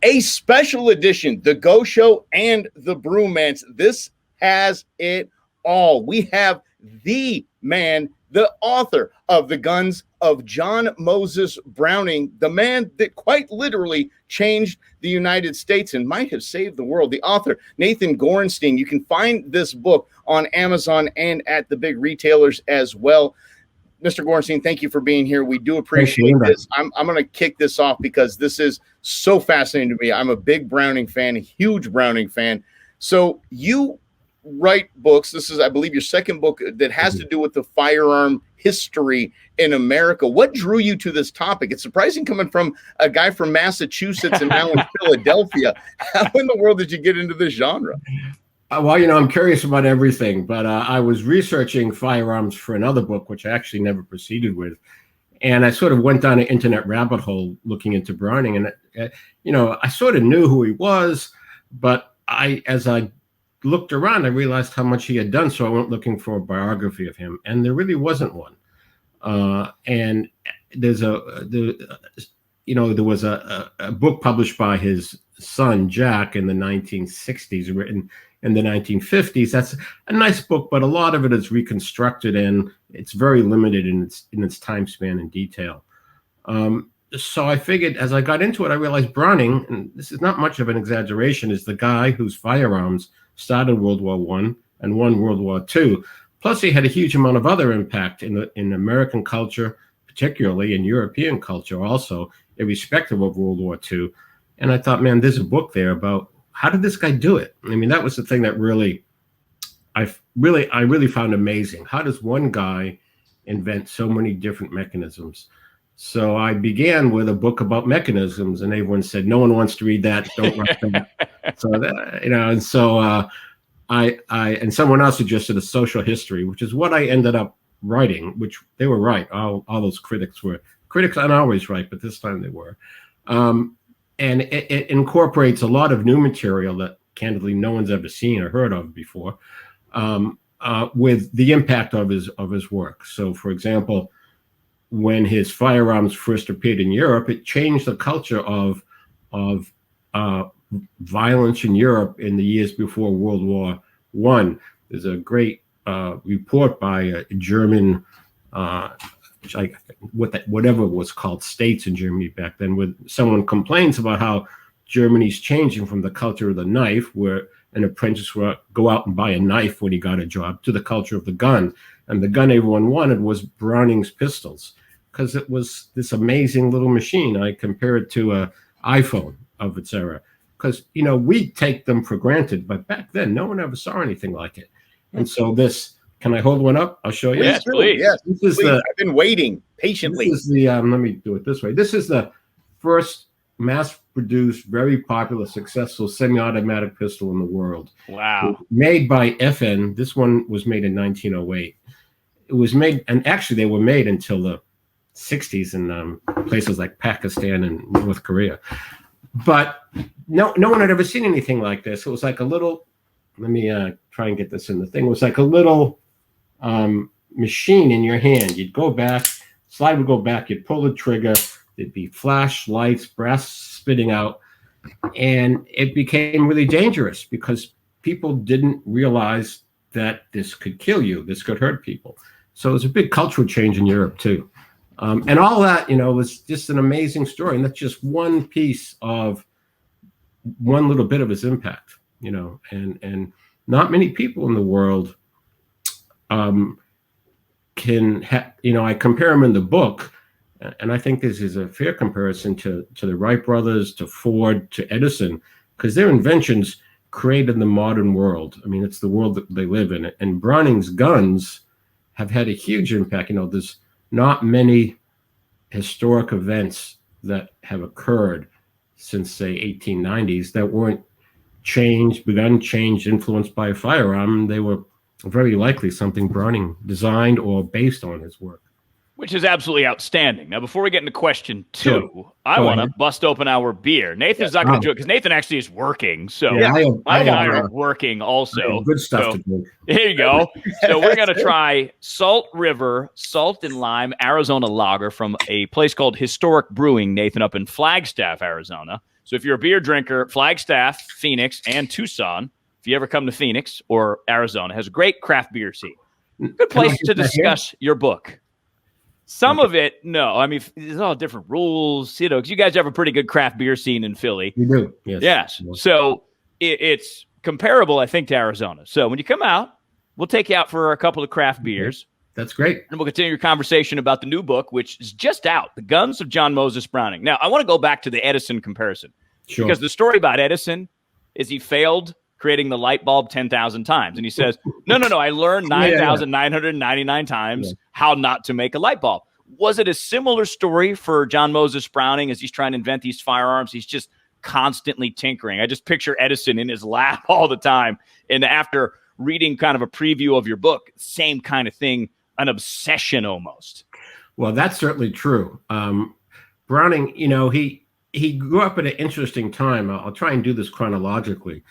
A special edition, the Go Show and the Brewmance. This has it all. We have the man, the author of The Guns of John Moses Browning, the man that quite literally changed the United States and might have saved the world. The author, Nathan Gorenstein. You can find this book on Amazon and at the big retailers as well. Mr. Gorenstein, thank you for being here. We do appreciate this. I'm going to kick this off because this is so fascinating to me. I'm a big Browning fan, a huge Browning fan. So you write books. This is, I believe, your second book that has to do with the firearm history in America. What drew you to this topic? It's surprising coming from a guy from Massachusetts and now in Philadelphia. How in the world did you get into this genre? Well, I'm curious about everything, but I was researching firearms for another book, which I actually never proceeded with. And I sort of went down an internet rabbit hole looking into Browning. And, I sort of knew who he was, but as I looked around, I realized how much he had done. So I went looking for a biography of him, and there really wasn't one. And there was a book published by his son, Jack, in the 1960s, written in the 1950s. That's a nice book, but a lot of it is reconstructed and it's very limited in its time span and detail. So I figured as I got into it, I realized Browning, and this is not much of an exaggeration, is the guy whose firearms started World War I and won World War II. Plus, he had a huge amount of other impact in American culture, particularly in European culture also, irrespective of World War II. And I thought, man, there's a book there about how did this guy do it? I mean, that was the thing that I really found amazing. How does one guy invent so many different mechanisms? So I began with a book about mechanisms, and everyone said, no one wants to read that. Don't write that. So that, and so and someone else suggested a social history, which is what I ended up writing, which they were right. All those critics aren't always right, but this time they were. And it incorporates a lot of new material that candidly no one's ever seen or heard of before, with the impact of his work. So, for example, when his firearms first appeared in Europe, it changed the culture of violence in Europe in the years before World War I. There's a great report by a German, whatever was called states in Germany back then, where someone complains about how Germany's changing from the culture of the knife, where an apprentice would go out and buy a knife when he got a job, to the culture of the gun. And the gun everyone wanted was Browning's pistols, because it was this amazing little machine. I compare it to an iPhone of its era, because, we take them for granted, but back then, no one ever saw anything like it. And so can I hold one up? I'll show you. Yes, please. Yes, please. I've been waiting patiently. This is the, let me do it this way. This is the first mass-produced, very popular, successful semi-automatic pistol in the world. Wow. Made by FN. This one was made in 1908. It was made, and actually they were made until the 60s in places like Pakistan and North Korea. But no one had ever seen anything like this. It was like a little, let me try and get this in the thing. It was like a little machine in your hand. You'd go back, slide would go back, you'd pull the trigger, there'd be flash lights, brass spitting out, and it became really dangerous because people didn't realize that this could kill you, this could hurt people. So it was a big cultural change in Europe too. And all that, was just an amazing story. And that's just one piece of one little bit of his impact, and not many people in the world can have, I compare them in the book, and I think this is a fair comparison to the Wright Brothers, to Ford, to Edison, because their inventions created the modern world. I mean, it's the world that they live in. And Browning's guns have had a huge impact. There's not many historic events that have occurred since, say, 1890s that weren't changed, influenced by a firearm. They were very likely something Browning designed or based on his work. Which is absolutely outstanding. Now, before we get into question two, I want to bust open our beer. Nathan's not going to do it because Nathan actually is working. So I are working also. Good stuff to do. Here you go. So we're going to try Salt River Salt and Lime Arizona Lager from a place called Historic Brewing, Nathan, up in Flagstaff, Arizona. So if you're a beer drinker, Flagstaff, Phoenix, and Tucson, if you ever come to Phoenix or Arizona, has a great craft beer scene. Good place to discuss your book. Some of it, no. I mean, there's all different rules, you know, because you guys have a pretty good craft beer scene in Philly. We do, yes. Yes. So it's comparable, I think, to Arizona. So when you come out, we'll take you out for a couple of craft beers. That's great. And we'll continue your conversation about the new book, which is just out, The Guns of John Moses Browning. Now, I want to go back to the Edison comparison. Sure. Because the story about Edison is he failed creating the light bulb 10,000 times. And he says, no, I learned 9,999 times how not to make a light bulb. Was it a similar story for John Moses Browning as he's trying to invent these firearms? He's just constantly tinkering. I just picture Edison in his lap all the time. And after reading kind of a preview of your book, same kind of thing, an obsession almost. Well, that's certainly true. Browning, you know, he grew up at an interesting time. I'll try and do this chronologically.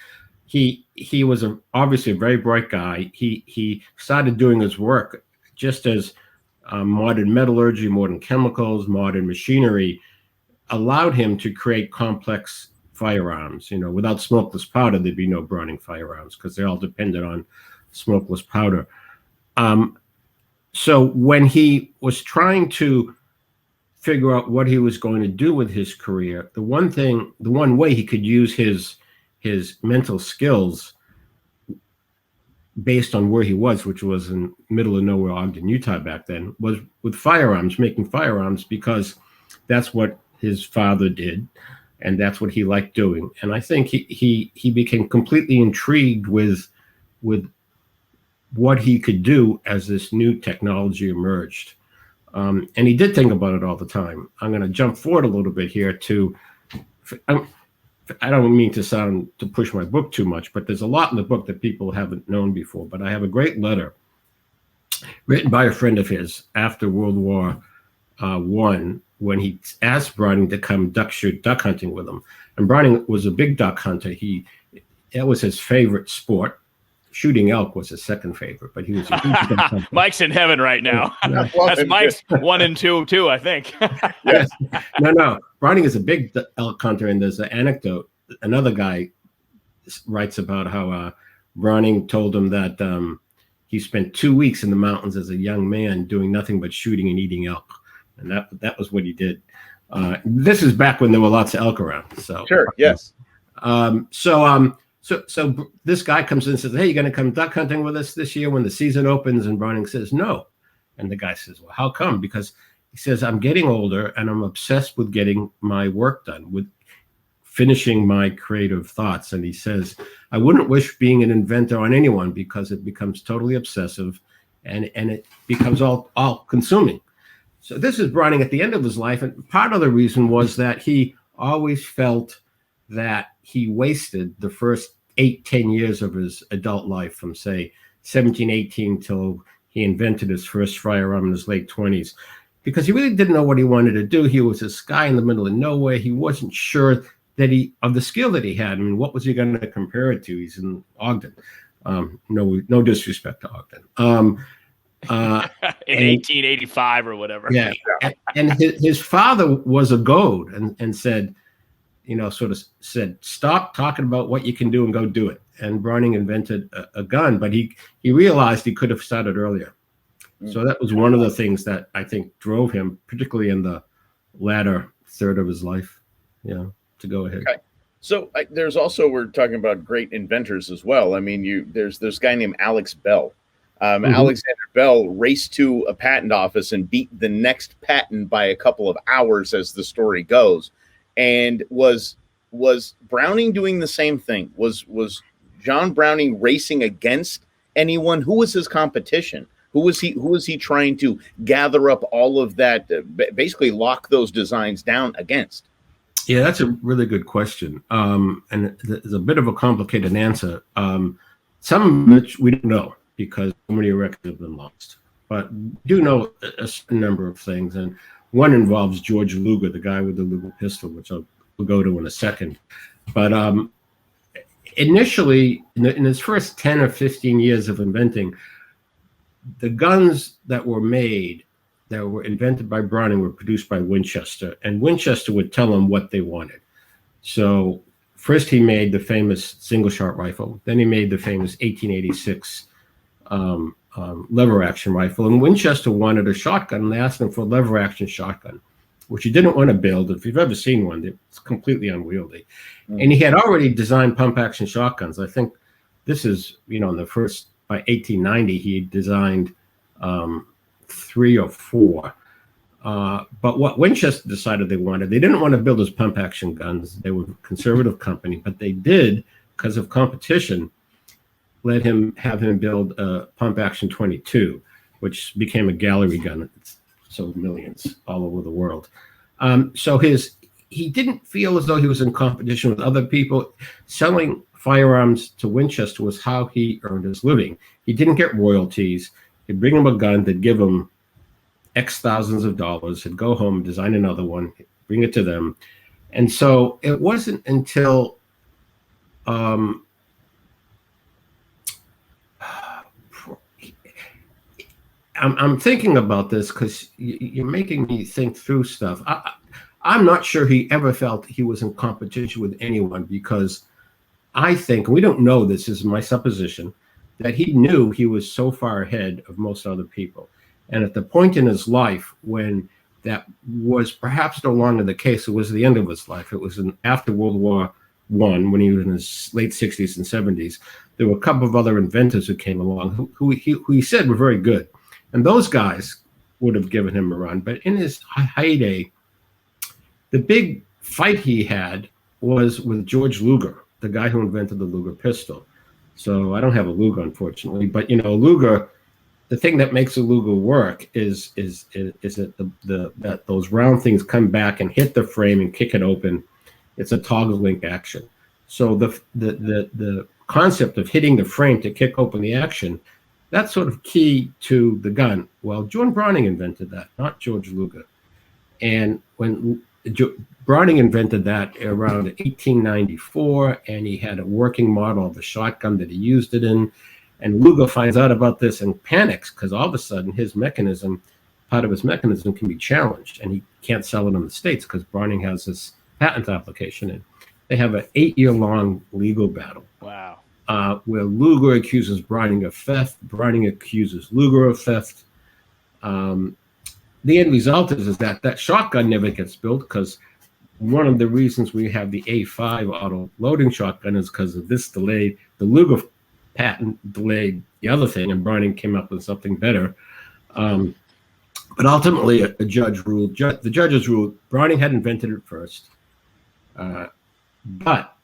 He was obviously a very bright guy. He started doing his work just as modern metallurgy, modern chemicals, modern machinery allowed him to create complex firearms. You know, without smokeless powder, there'd be no Browning firearms because they all depended on smokeless powder. So when he was trying to figure out what he was going to do with his career, the one way he could use his mental skills based on where he was, which was in middle of nowhere, Ogden, Utah back then, was with firearms, making firearms, because that's what his father did, and that's what he liked doing. And I think he became completely intrigued with what he could do as this new technology emerged. And he did think about it all the time. I'm going to jump forward a little bit here I don't mean to push my book too much, but there's a lot in the book that people haven't known before. But I have a great letter written by a friend of his after World War I, when he asked Browning to come duck hunting with him. And Browning was a big duck hunter. That was his favorite sport. Shooting elk was his second favorite, but he was a huge duck hunter. Mike's in heaven right now. That's Mike's 1 and 2 too, I think. Yes. No. Browning is a big elk hunter, and there's an anecdote. Another guy writes about how Browning told him that he spent 2 weeks in the mountains as a young man doing nothing but shooting and eating elk, and that was what he did. This is back when there were lots of elk around. So sure, yes. So this guy comes in and says, "Hey, you're going to come duck hunting with us this year when the season opens?" And Browning says, "No." And the guy says, "Well, how come?" Because he says, "I'm getting older and I'm obsessed with getting my work done, with finishing my creative thoughts." And he says, "I wouldn't wish being an inventor on anyone because it becomes totally obsessive and it becomes all consuming." So this is Browning at the end of his life. And part of the reason was that he always felt that he wasted the first 8-10 years of his adult life, from say 17, 18 till he invented his first firearm in his late 20s, because he really didn't know what he wanted to do. He was this guy in the middle of nowhere. He wasn't sure of the skill that he had. I mean, what was he going to compare it to? He's in Ogden. No disrespect to Ogden. In 1885 or whatever. Yeah. And his father was a goad and said, sort of said, "Stop talking about what you can do and go do it." And Browning invented a gun, but he realized he could have started earlier. So that was one of the things that I think drove him, particularly in the latter third of his life, to go ahead. Okay. So there's also, we're talking about great inventors as well. I mean, there's this guy named Alex Bell. Alexander Bell raced to a patent office and beat the next patent by a couple of hours, as the story goes. And was Browning doing the same thing? Was John Browning racing against anyone? Who was his competition? Who was he trying to gather up all of that, basically lock those designs down against? Yeah, that's a really good question. And there's a bit of a complicated answer. Some of which we don't know because so many records have been lost. But we do know a certain number of things. And one involves George Luger, the guy with the Luger pistol, which we'll go to in a second. But initially, in his first 10 or 15 years of inventing, the guns that were made, that were invented by Browning, were produced by Winchester. And Winchester would tell him what they wanted. So first he made the famous single shot rifle. Then he made the famous 1886 lever action rifle. And Winchester wanted a shotgun, and they asked him for a lever action shotgun, which he didn't want to build. If you've ever seen one, it's completely unwieldy. And he had already designed pump action shotguns. I think this is, in the first, by 1890, he designed 3 or 4. But what Winchester decided they wanted, they didn't want to build his pump action guns. They were a conservative company, but they did, because of competition, have him build a pump action 22, which became a gallery gun. It's sold millions all over the world. So he didn't feel as though he was in competition with other people. Selling firearms to Winchester was how he earned his living. He didn't get royalties. He'd bring him a gun, they'd give him X thousands of dollars, he'd go home, design another one, bring it to them. And so it wasn't until I'm thinking about this because you're making me think through stuff. I'm not sure he ever felt he was in competition with anyone, because I think, and we don't know, this is my supposition, that he knew he was so far ahead of most other people. And at the point in his life when that was perhaps no longer the case, it was the end of his life. It was after World War I, when he was in his late 60s and 70s. There were a couple of other inventors who came along who he said were very good. And those guys would have given him a run. But in his heyday, the big fight he had was with George Luger, the guy who invented the Luger pistol. So I don't have a Luger, unfortunately, but Luger, the thing that makes a Luger work is that that those round things come back and hit the frame and kick it open. It's a toggle link action. So the concept of hitting the frame to kick open the action, that's sort of key to the gun. Well, John Browning invented that, not George Luger. And when Browning invented that around 1894, and he had a working model of the shotgun that he used it in. And Luger finds out about this and panics, because all of a sudden part of his mechanism can be challenged, and he can't sell it in the States because Browning has this patent application in. They have an 8-year-long legal battle. Wow. Where Luger accuses Browning of theft, Browning accuses Luger of theft. The end result is that shotgun never gets built, because one of the reasons we have the A5 auto loading shotgun is because of this delay. The Luger patent delayed the other thing, and Browning came up with something better. But ultimately, a judge ruled. The judges ruled Browning had invented it first, but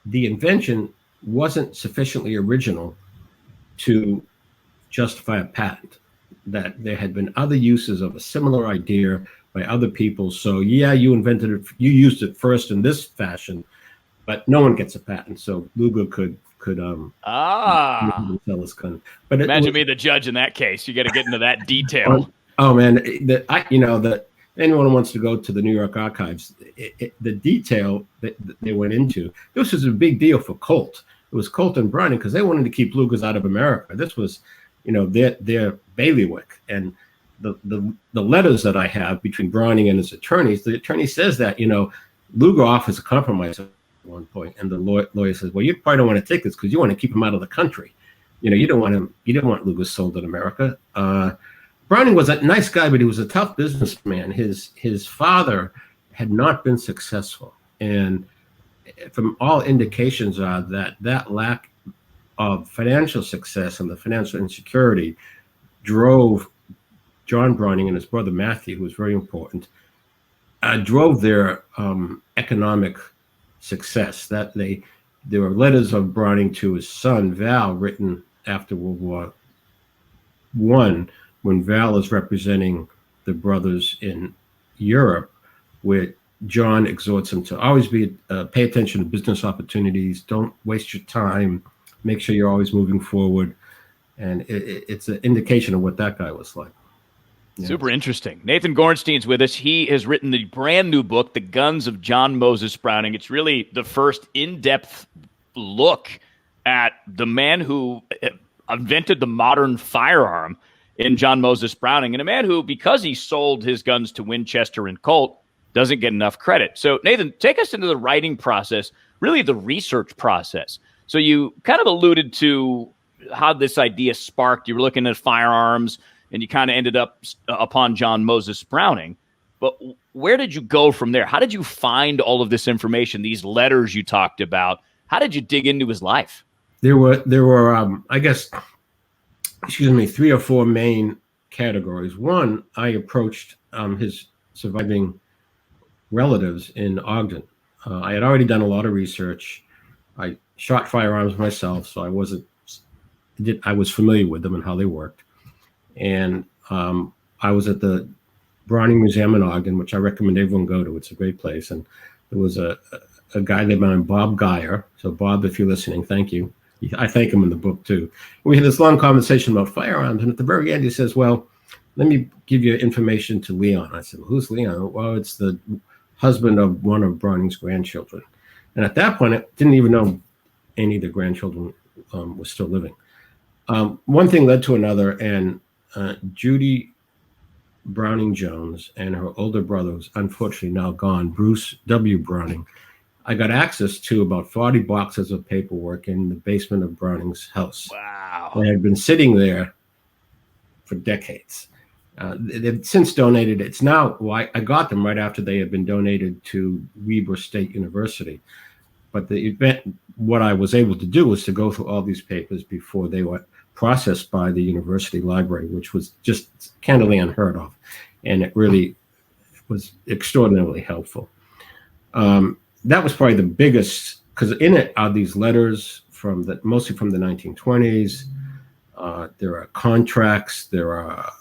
the invention wasn't sufficiently original to justify a patent. That there had been other uses of a similar idea by other people. So yeah, you invented it, you used it first in this fashion, but no one gets a patent. So Luger could sell his gun. But imagine me the judge in that case. You got to get into that detail. Oh man, that anyone who wants to go to the New York archives, the detail that they went into. This was a big deal for Colt. It was Colt and Browning because they wanted to keep Lugers out of America. This was, their bailiwick. And the letters that I have between Browning and his attorneys, the attorney says that Luger offers a compromise at one point, and the lawyer says, well, you probably don't want to take this because you want to keep him out of the country. You don't want Luger sold in America. Browning was a nice guy, but he was a tough businessman. His father had not been successful, and from all indications are that lack of financial success and the financial insecurity drove John Browning and his brother Matthew, who was very important, drove their economic success. That there were letters of Browning to his son Val written after World War I, when Val is representing the brothers in Europe, where John exhorts him to always pay attention to business opportunities, don't waste your time, make sure you're always moving forward. And it's an indication of what that guy was like. Yeah. Super interesting. Nathan Gorenstein's with us. He has written the brand new book, The Guns of John Moses Browning. It's really the first in-depth look at the man who invented the modern firearm in John Moses Browning, and a man who, because he sold his guns to Winchester and Colt, doesn't get enough credit. So Nathan, take us into the writing process, really the research process. So you kind of alluded to how this idea sparked. You were looking at firearms and you kind of ended up upon John Moses Browning. But where did you go from there? How did you find all of this information, these letters you talked about? How did you dig into his life? There were I guess, 3 or 4 main categories. One, I approached his surviving relatives in Ogden. I had already done a lot of research. I shot firearms myself, so I was familiar with them and how they worked. And I was at the Browning Museum in Ogden, which I recommend everyone go to. It's a great place. And there was a guy named Bob Geyer. So Bob, if you're listening, thank you. I thank him in the book too. We had this long conversation about firearms, and at the very end he says, well, let me give you information to Leon. I said, well, who's Leon? Well, it's the husband of one of Browning's grandchildren. And at that point, I didn't even know any of the grandchildren were still living. One thing led to another, and Judy Browning Jones and her older brother, who's unfortunately now gone, Bruce W. Browning, I got access to about 40 boxes of paperwork in the basement of Browning's house. Wow. They had been sitting there for decades. They've since donated. It's now, well, I got them right after they had been donated to Weber State University. But the event, what I was able to do was to go through all these papers before they were processed by the university library, which was just candidly unheard of. And it really was extraordinarily helpful. That was probably the biggest, because in it are these letters mostly from the 1920s. There are contracts. There are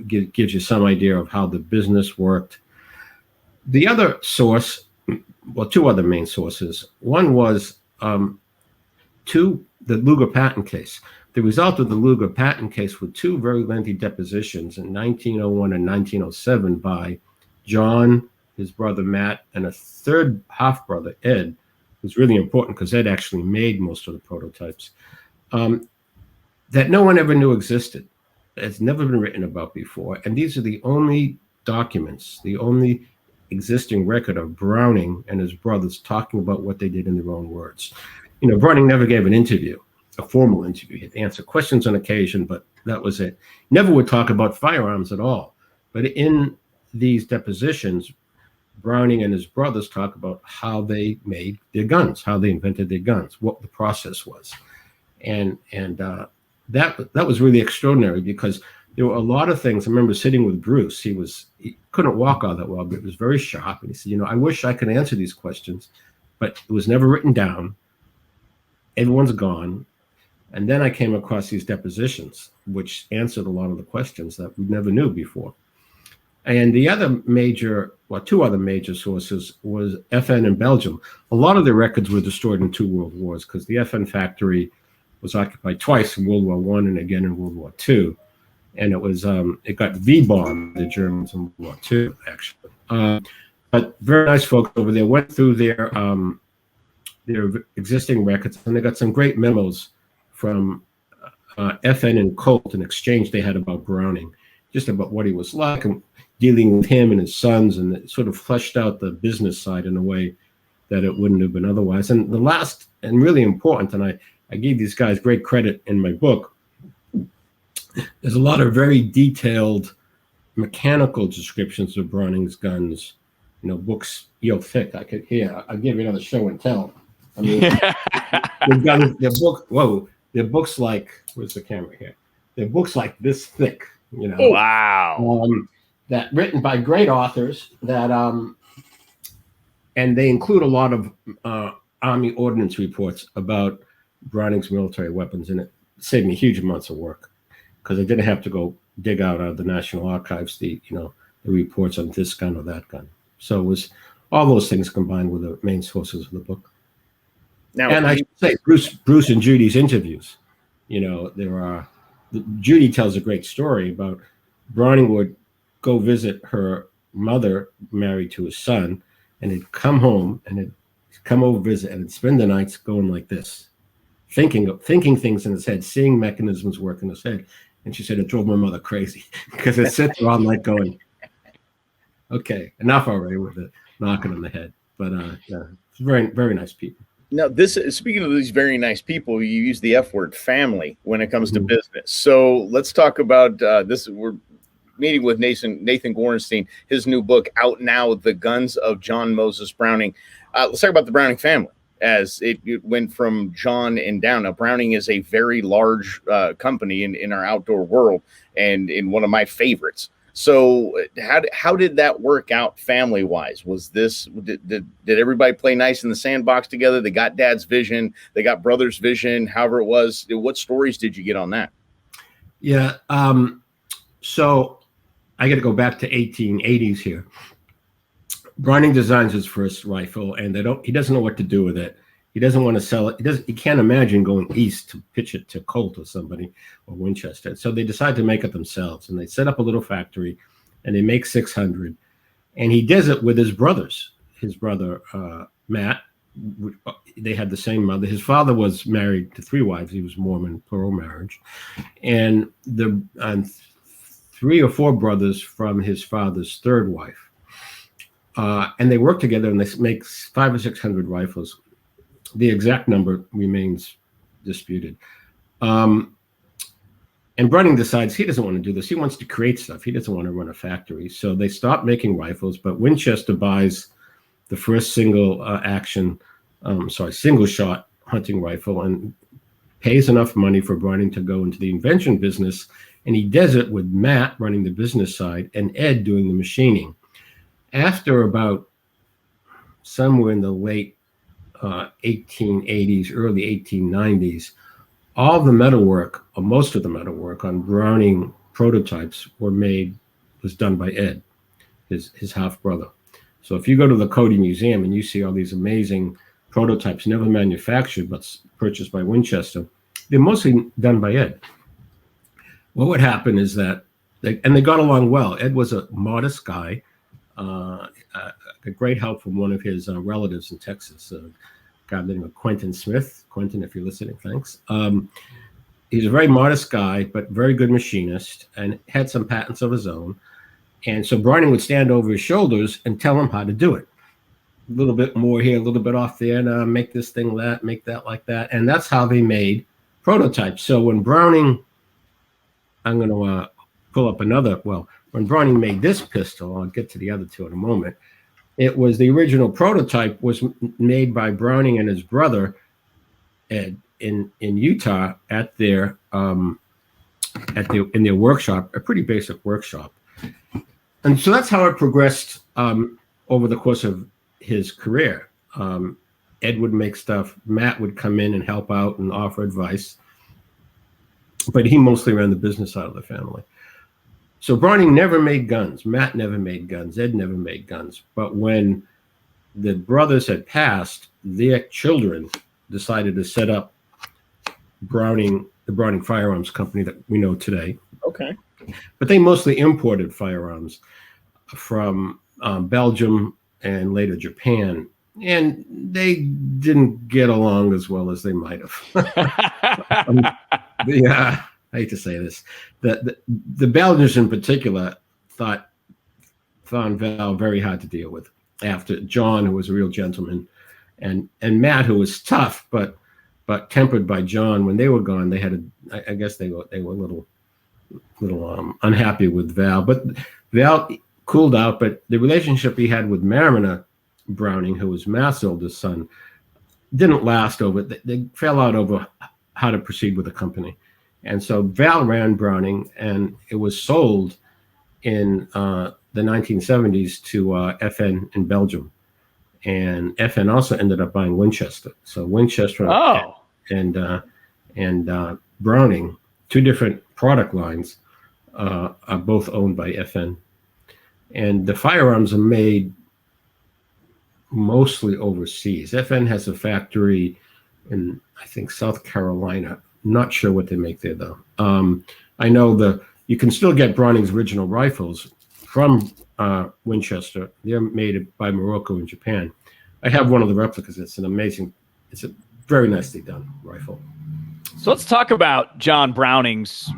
gives you some idea of how the business worked. The other source, well, 2 other main sources. One was the Luger patent case. The result of the Luger patent case were 2 very lengthy depositions in 1901 and 1907 by John, his brother Matt, and a third half-brother, Ed, who's really important because Ed actually made most of the prototypes, that no one ever knew existed. It's never been written about before. And these are the only documents, the only existing record of Browning and his brothers talking about what they did in their own words. You know, Browning never gave an interview, a formal interview. He'd answer questions on occasion, but that was it. Never would talk about firearms at all. But in these depositions, Browning and his brothers talk about how they made their guns, how they invented their guns, what the process was. And that was really extraordinary because there were a lot of things. I remember sitting with Bruce. He couldn't walk all that well, but it was very sharp. And he said, I wish I could answer these questions, but it was never written down. Everyone's gone. And then I came across these depositions, which answered a lot of the questions that we never knew before. And the other 2 other major sources was FN in Belgium. A lot of the records were destroyed in 2 world wars because the FN factory was occupied twice in World War I and again in World War II. And it got V-bombed, the Germans in World War II, actually. But very nice folks over there went through their existing records, and they got some great memos from FN and Colt, an exchange they had about Browning, just about what he was like and dealing with him and his sons, and it sort of fleshed out the business side in a way that it wouldn't have been otherwise. And the last and really important, and I gave these guys great credit in my book, there's a lot of very detailed mechanical descriptions of Browning's guns, books, thick. I'll give you another show and tell. I mean, they're books like, where's the camera here? They're books like this thick, Wow. That written by great authors that, and they include a lot of Army ordnance reports about Browning's military weapons, and it saved me huge amounts of work because I didn't have to go dig out of the National Archives the reports on this gun or that gun. So it was all those things combined with the main sources of the book. Now, and I should say Bruce and Judy's interviews. Judy tells a great story about Browning would go visit her mother married to his son, and he'd come home and he'd come over visit and he'd spend the nights going like this, thinking things in his head, seeing mechanisms work in his head. And she said it drove my mother crazy because it sits around like going, Okay, enough already with it knocking on the head. But yeah, it's very, very nice people. Now, this is speaking of these very nice people. You use the F word, family, when it comes to Mhm. business. So let's talk about this. We're meeting with Nathan Gorenstein. His new book out now, "The Guns of John Moses Browning." Let's talk about the Browning family, as it went from John and down. Now, Browning is a very large company in our outdoor world, and in one of my favorites. So how did that work out family wise? Was this did everybody play nice in the sandbox together? They got dad's vision, they got brother's vision, however it was. What stories did you get on that? Yeah. So I got to go back to 1880s here. Browning designs his first rifle, and he doesn't know what to do with it. He doesn't want to sell it. He can't imagine going east to pitch it to Colt or somebody or Winchester. So they decide to make it themselves, and they set up a little factory, and they make 600. And he does it with his brothers. His brother Matt, they had the same mother. His father was married to 3 wives. He was Mormon, plural marriage, and the 3 or 4 brothers from his father's 3rd wife. And they work together, and they make 500 or 600 rifles. The exact number remains disputed. And Browning decides he doesn't want to do this. He wants to create stuff. He doesn't want to run a factory. So they stop making rifles, but Winchester buys the first single shot hunting rifle and pays enough money for Browning to go into the invention business. And he does it with Matt running the business side and Ed doing the machining. After about somewhere in the late 1880s, early 1890s, all the metalwork, or most of the metalwork on Browning prototypes was done by Ed, his half brother. So if you go to the Cody Museum and you see all these amazing prototypes, never manufactured but purchased by Winchester, they're mostly done by Ed. What would happen is that, they got along well. Ed was a modest guy, a great help from one of his relatives in Texas, a guy named Quentin Smith. Quentin, if you're listening, thanks. He's a very modest guy, but very good machinist, and had some patents of his own. And so Browning would stand over his shoulders and tell him how to do it. A little bit more here, a little bit off there, and make this thing that, make that like that. And that's how they made prototypes. So when Browning, I'm going to pull up when Browning made this pistol, I'll get to the other two in a moment. It was the original prototype was made by Browning and his brother Ed in Utah in their workshop, a pretty basic workshop. And so that's how it progressed over the course of his career. Ed would make stuff. Matt would come in and help out and offer advice, but he mostly ran the business side of the family. So Browning never made guns. Matt never made guns. Ed never made guns. But when the brothers had passed, their children decided to set up the Browning Firearms Company that we know today. Okay. But they mostly imported firearms from Belgium and later Japan. And they didn't get along as well as they might have. I hate to say this. The Belgians in particular found Val very hard to deal with. After John, who was a real gentleman, and Matt, who was tough but tempered by John, when they were gone, they had I guess they were a little unhappy with Val. But Val cooled out. But the relationship he had with Mariner Browning, who was Matt's oldest son, didn't last over. They fell out over how to proceed with the company. And so Val ran Browning, and it was sold in the 1970s to FN in Belgium. And FN also ended up buying Winchester. So Winchester and Browning, 2 different product lines, are both owned by FN. And the firearms are made mostly overseas. FN has a factory in, I think, South Carolina. Not sure what they make there, though. I know you can still get Browning's original rifles from Winchester. They're made by Morocco in Japan. I have one of the replicas. It's a very nicely done rifle. So let's talk about John Browning's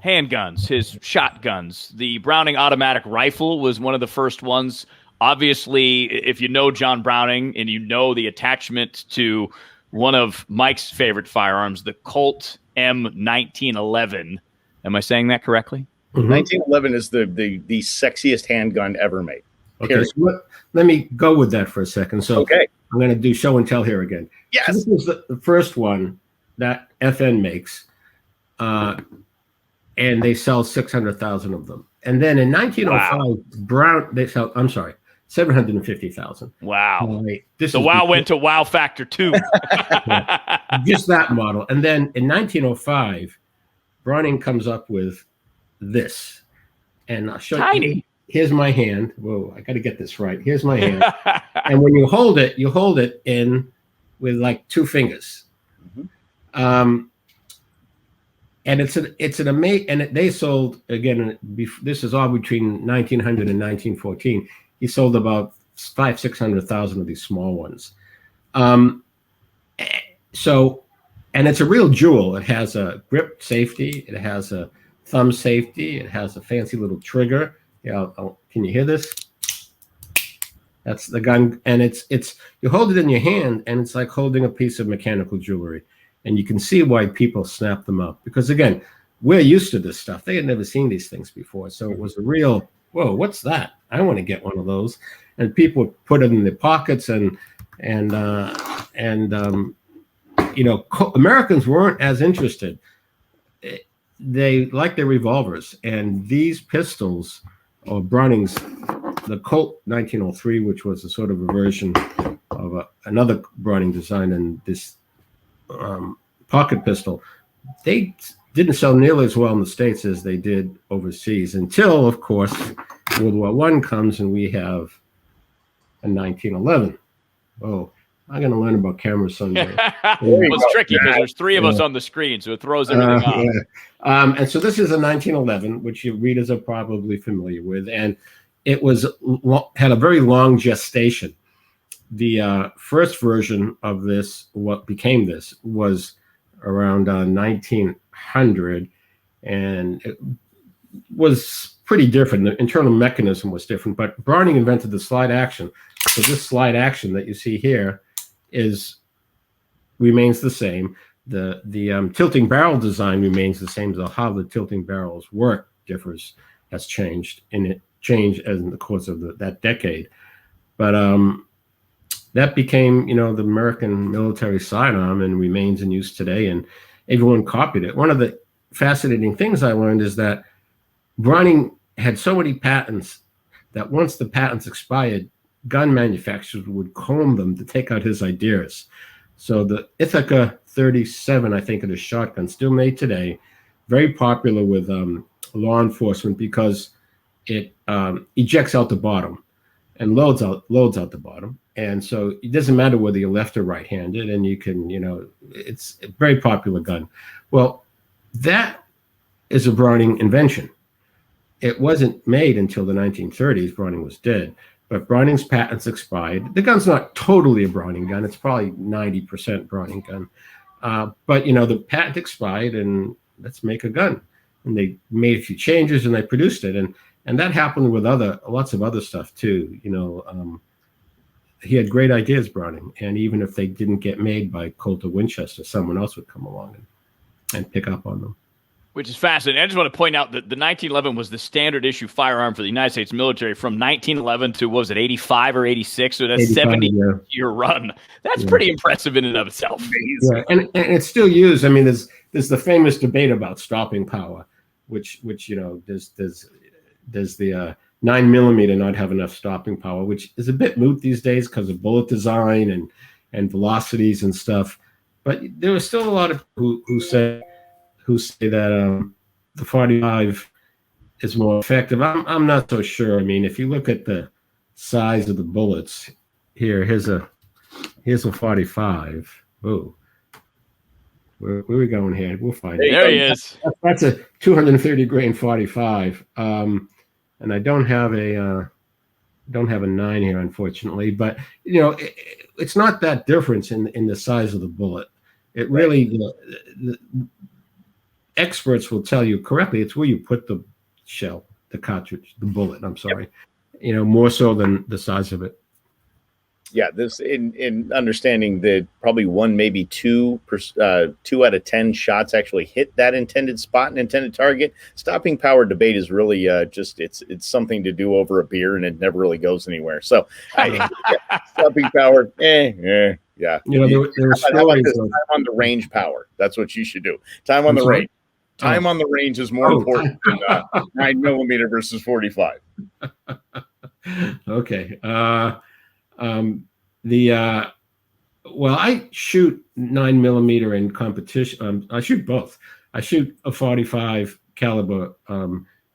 handguns, his shotguns. The Browning automatic rifle was one of the first ones. Obviously, if you know John Browning and you know the attachment to one of Mike's favorite firearms, the Colt M1911. Am I saying that correctly? 1911 is the sexiest handgun ever made. Okay, so let me go with that for a second. So okay. I'm going to do show and tell here again. Yes. So this was the first one that FN makes, and they sell 600,000 of them. And then in 1905, they sell, I'm sorry, 750,000. Wow. The wow went to wow factor 2. Just that model. And then in 1905, Browning comes up with this. And I'll show you. Here's my hand. Whoa, I got to get this right. Here's my hand. And when you hold it in with like 2 fingers. And it's an amazing, and they sold, again, this is all between 1900 and 1914. He sold about 600,000 of these small ones. So, and it's a real jewel. It has a grip safety. It has a thumb safety. It has a fancy little trigger. Yeah, can you hear this? That's the gun, and it's you hold it in your hand, and it's like holding a piece of mechanical jewelry, and you can see why people snap them up, because again, we're used to this stuff. They had never seen these things before, so it was a real whoa. What's that? I want to get one of those, and people would put it in their pockets, and Americans weren't as interested. They liked their revolvers, and these pistols. Or Browning's, the Colt 1903, which was a sort of a version of another Browning design, and this pocket pistol, they didn't sell nearly as well in the States as they did overseas until, of course, World War I comes and we have a 1911. Oh, I'm going to learn about cameras someday. It's tricky because there's 3 of us on the screen, so it throws everything off. Yeah. And so this is a 1911, which your readers are probably familiar with, and it had a very long gestation. The first version of this, what became this, was around 1900, and it was pretty different. The internal mechanism was different, but Browning invented the slide action. So this slide action that you see here remains the same. The tilting barrel design remains the same, though how the tilting barrels work has changed, and it changed as in the course of that decade. But that became, the American military sidearm and remains in use today, and everyone copied it. One of the fascinating things I learned is that Browning had so many patents that once the patents expired, gun manufacturers would comb them to take out his ideas. So the Ithaca 37, I think, is a shotgun still made today, very popular with law enforcement because it ejects out the bottom and loads out the bottom. And so it doesn't matter whether you're left or right-handed, and you can, it's a very popular gun. Well, that is a Browning invention. It wasn't made until the 1930s. Browning was dead. But Browning's patents expired. The gun's not totally a Browning gun. It's probably 90% Browning gun. But, the patent expired, and let's make a gun. And they made a few changes, and they produced it. And that happened with lots of other stuff, too. He had great ideas, Browning. And even if they didn't get made by Colt or Winchester, someone else would come along and pick up on them. Which is fascinating. I just want to point out that the 1911 was the standard issue firearm for the United States military from 1911 to, what was it, 85 or 86? So that's 70-year run. That's pretty impressive in and of itself. Yeah, and it's still used. I mean, there's the famous debate about stopping power, which does the 9mm not have enough stopping power, which is a bit moot these days because of bullet design and velocities and stuff. But there are still a lot of who say that the 45 is more effective. I'm not so sure. I mean, if you look at the size of the bullets, here's a 45. Oh, where are we going here? We'll find it. There he is. That's a 230 grain 45. And I don't have a 9 here, unfortunately. But it's not that difference in the size of the bullet. It really experts will tell you correctly, it's where you put the shell, the cartridge, the bullet. I'm sorry, more so than the size of it. Yeah, this in understanding that probably one, maybe 2 out of 10 shots actually hit that intended spot and intended target. Stopping power debate is really just it's something to do over a beer, and it never really goes anywhere. So stopping power, yeah. There were stories time on the range power. That's what you should do. Time on the range. Time on the range is more important than 9mm versus 45. Okay. Well, I shoot 9mm in competition. I shoot both. I shoot a 45 caliber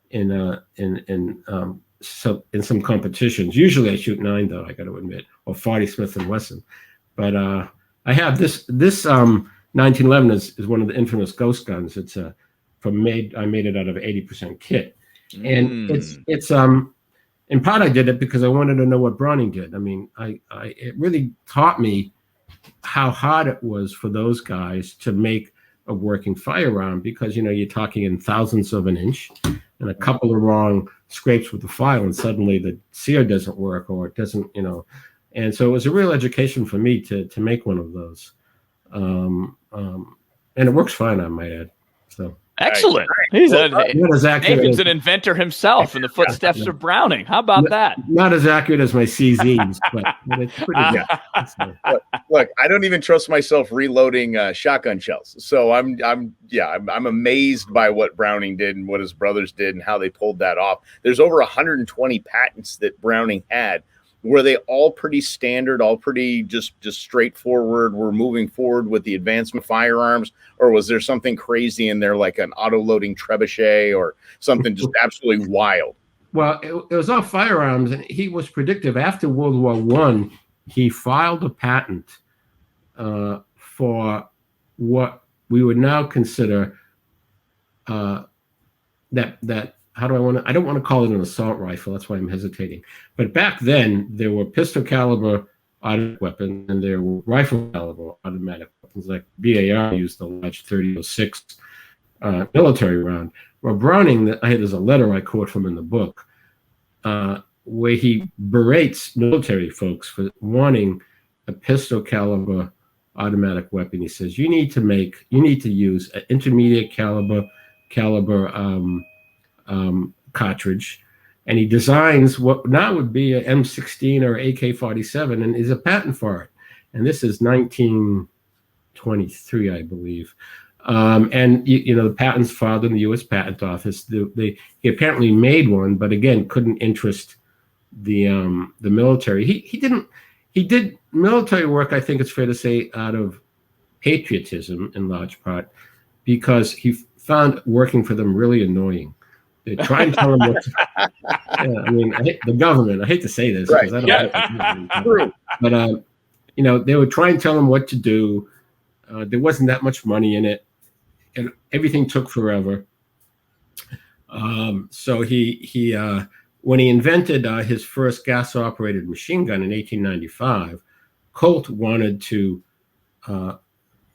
in some competitions. Usually I shoot 9 though, I got to admit, or 40 Smith and Wesson. But I have this 1911 is one of the infamous ghost guns. It's I made it out of 80% kit, and it's in part, I did it because I wanted to know what Browning did. I mean, it really taught me how hard it was for those guys to make a working firearm, because, you're talking in thousandths of an inch and a couple of wrong scrapes with the file, and suddenly the sear doesn't work, or it doesn't, And so it was a real education for me to make one of those. And it works fine, I might add. So. Excellent. He's Nathan's an inventor himself in the footsteps of Browning. How about that? Not as accurate as my CZs, but it's pretty good. Look, I don't even trust myself reloading shotgun shells. So I'm amazed by what Browning did and what his brothers did and how they pulled that off. There's over 120 patents that Browning had. Were they all pretty standard, all pretty just straightforward? We're moving forward with the advancement of firearms, or was there something crazy in there, like an auto-loading trebuchet or something just absolutely wild? Well, it was all firearms, and he was predictive. After World War I, he filed a patent for what we would now consider that. I don't want to call it an assault rifle. That's why I'm hesitating. But back then, there were pistol caliber automatic weapons, and there were rifle caliber automatic weapons, like BAR used the large 30-06 military round. Well, Browning, there's a letter I quote from in the book where he berates military folks for wanting a pistol caliber automatic weapon. He says, you need to use an intermediate caliber cartridge, and he designs what now would be a M16 or AK-47, and is a patent for it. And this is 1923, I believe. And the patents filed in the U.S. Patent Office. He apparently made one, but again couldn't interest the military. He did military work, I think it's fair to say, out of patriotism in large part, because he found working for them really annoying. They try and tell him what to, I hate the government. I hate to say this, because I don't like but they would try and tell him what to do. There wasn't that much money in it, and everything took forever. So he when he invented his first gas-operated machine gun in 1895, Colt wanted to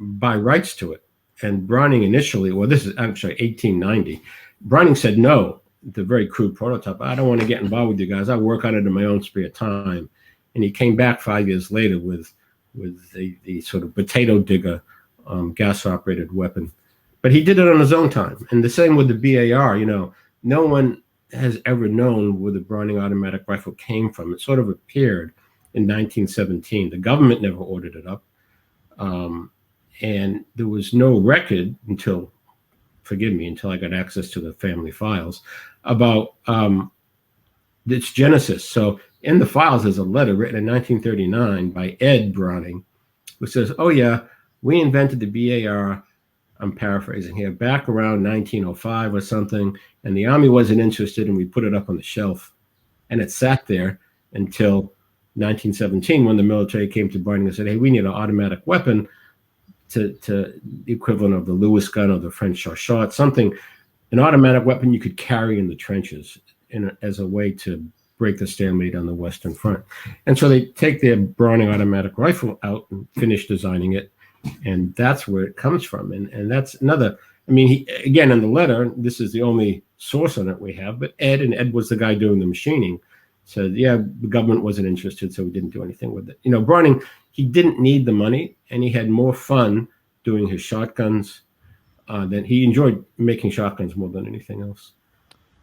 buy rights to it, and Browning initially, this is actually 1890. Browning said no, the very crude prototype. I don't want to get involved with you guys. I work on it in my own spare time. And he came back 5 years later with the sort of potato digger gas-operated weapon. But he did it on his own time. And the same with the BAR. No one has ever known where the Browning automatic rifle came from. It sort of appeared in 1917. The government never ordered it up. And there was no record until I got access to the family files about its genesis. So in the files, there's a letter written in 1939 by Ed Browning, which says, oh yeah, we invented the BAR, I'm paraphrasing here, back around 1905 or something, and the Army wasn't interested, and we put it up on the shelf. And it sat there until 1917, when the military came to Browning and said, hey, we need an automatic weapon to the equivalent of the Lewis gun or the French Charchot, something, an automatic weapon you could carry in the trenches as a way to break the stalemate on the Western Front. And so they take their Browning automatic rifle out and finish designing it. And that's where it comes from. And that's another I mean, he, again, in the letter, this is the only source on it we have, but Ed was the guy doing the machining, said, yeah, the government wasn't interested, so we didn't do anything with it. You know, Browning, he didn't need the money, and he had more fun doing his shotguns than he enjoyed making shotguns more than anything else.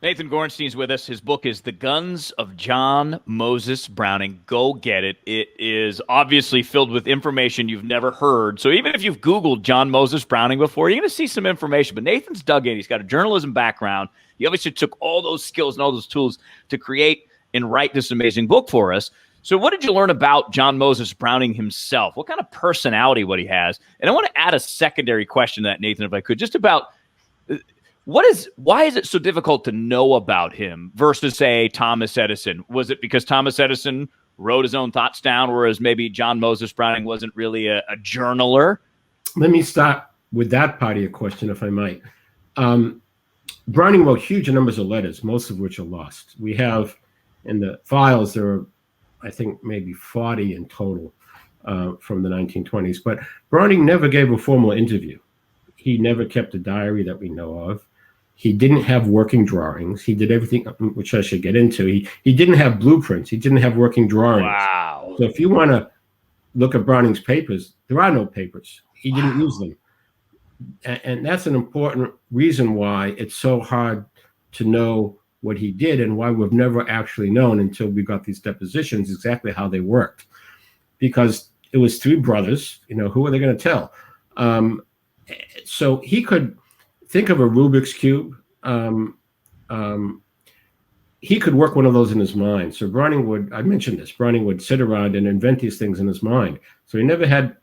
Nathan Gorenstein's with us. His book is The Guns of John Moses Browning. Go get it. It is obviously filled with information you've never heard. So even if you've Googled John Moses Browning before, you're going to see some information. But Nathan's dug in. He's got a journalism background. He obviously took all those skills and all those tools to create and write this amazing book for us. So what did you learn about John Moses Browning himself? What kind of personality what he has? And I want to add a secondary question to that, Nathan, if I could, just about why is it so difficult to know about him versus, say, Thomas Edison? Was it because Thomas Edison wrote his own thoughts down, whereas maybe John Moses Browning wasn't really a journaler? Let me start with that part of your question, if I might. Browning wrote huge numbers of letters, most of which are lost. We have in the files, there are, I think, maybe 40 in total from the 1920s. But Browning never gave a formal interview. He never kept a diary that we know of. He didn't have working drawings. He did everything, which I should get into. He didn't have blueprints. He didn't have working drawings. Wow. So if you want to look at Browning's papers, there are no papers. He didn't use them. And that's an important reason why it's so hard to know what he did and why we've never actually known until we got these depositions exactly how they worked. Because it was three brothers, you know, who are they going to tell? So he could think of a Rubik's Cube. He could work one of those in his mind. So Browning would, I mentioned this, Browning would sit around and invent these things in his mind. So he never had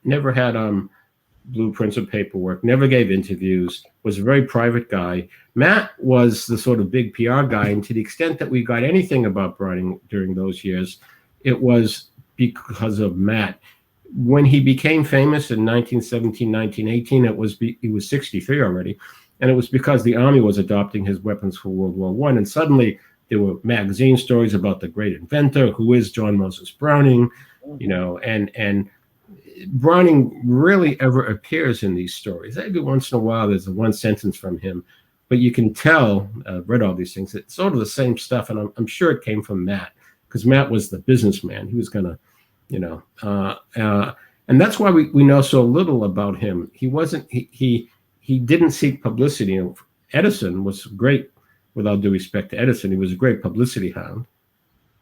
blueprints or paperwork, never gave interviews, was a very private guy. Matt was the sort of big PR guy, and to the extent that we got anything about Browning during those years, it was because of Matt. When he became famous in 1917, 1918, he was 63 already, and it was because the Army was adopting his weapons for World War I, and suddenly there were magazine stories about the great inventor, who is John Moses Browning, you know, and Browning rarely ever appears in these stories. Every once in a while, there's a one sentence from him, but you can tell, I've read all these things, it's sort of the same stuff, and I'm sure it came from Matt, because Matt was the businessman. He was going to, you know, and that's why we know so little about him. He wasn't, he didn't seek publicity. Edison was great, with all due respect to Edison, he was a great publicity hound.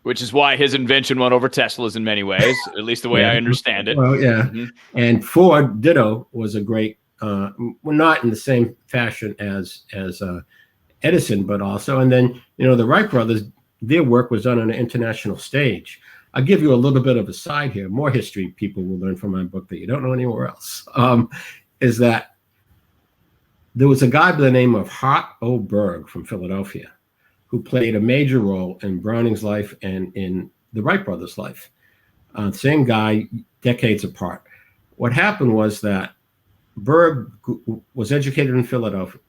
Which is why his invention went over Tesla's in many ways, at least the way I understand it. Well, yeah. Mm-hmm. And Ford, ditto, was a great, well, not in the same fashion as Edison, but also, and then, you know, the Wright brothers, their work was done on an international stage. I'll give you a little bit of a side here. More history people will learn from my book that you don't know anywhere else, is that there was a guy by the name of Hart O. Berg from Philadelphia, who played a major role in Browning's life and in the Wright brothers' life. Same guy, decades apart. What happened was that Berg was educated in Philadelphia,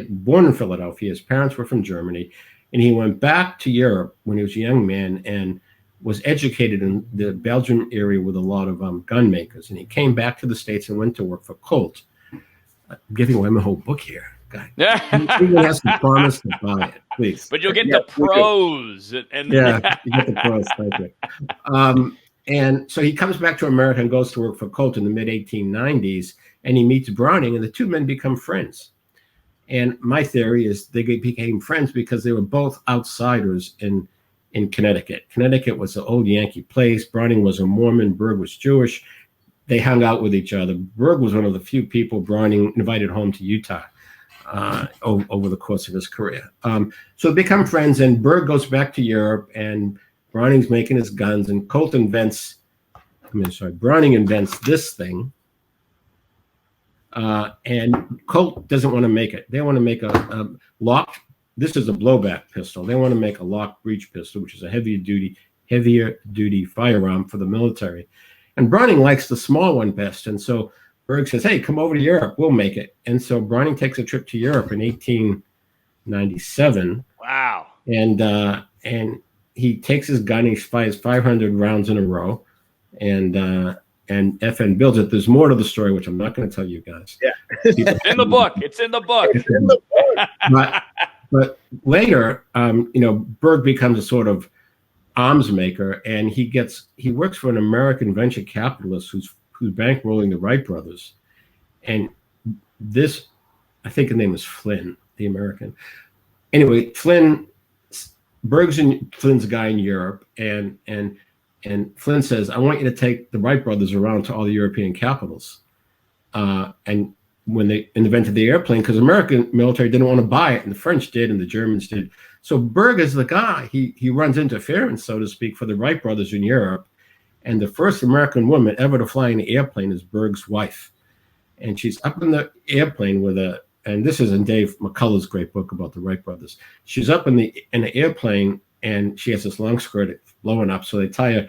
born in Philadelphia. His parents were from Germany, and he went back to Europe when he was a young man and was educated in the Belgian area with a lot of gun makers. And he came back to the States and went to work for Colt. I'm giving away my whole book here. Yeah, Even has to promise to buy it, please. But you'll get the pros. And yeah, you get the pros. Thank you. And so he comes back to America and goes to work for Colt in the mid-1890s, and he meets Browning, and the two men become friends. And my theory is they became friends because they were both outsiders in Connecticut. Connecticut was an old Yankee place. Browning was a Mormon. Berg was Jewish. They hung out with each other. Berg was one of the few people Browning invited home to Utah over the course of his career. So they become friends, and Berg goes back to Europe, and Browning's making his guns, and Browning invents this thing, and Colt doesn't want to make it. They want to make a locked, this is a blowback pistol. They want to make a locked breech pistol, which is a heavier duty firearm for the military. And Browning likes the small one best, and so Berg says, hey, come over to Europe. We'll make it. And so Browning takes a trip to Europe in 1897. Wow. And he takes his gun. He fires 500 rounds in a row and FN builds it. There's more to the story, which I'm not going to tell you guys. Yeah. People, in the book. It's in the book. It's in the book. But later, Berg becomes a sort of arms maker, and he works for an American venture capitalist who's bankrolling the Wright Brothers. And this, I think the name is Flynn, the American. Anyway, Berg's and Flynn's a guy in Europe, and Flynn says, I want you to take the Wright brothers around to all the European capitals. And when they invented the airplane, because the American military didn't want to buy it, and the French did, and the Germans did. So Berg is the guy. He runs interference, so to speak, for the Wright brothers in Europe. And the first American woman ever to fly in an airplane is Berg's wife. And she's up in the airplane and this is in Dave McCullough's great book about the Wright brothers. She's up in the airplane, and she has this long skirt blowing up, so they tie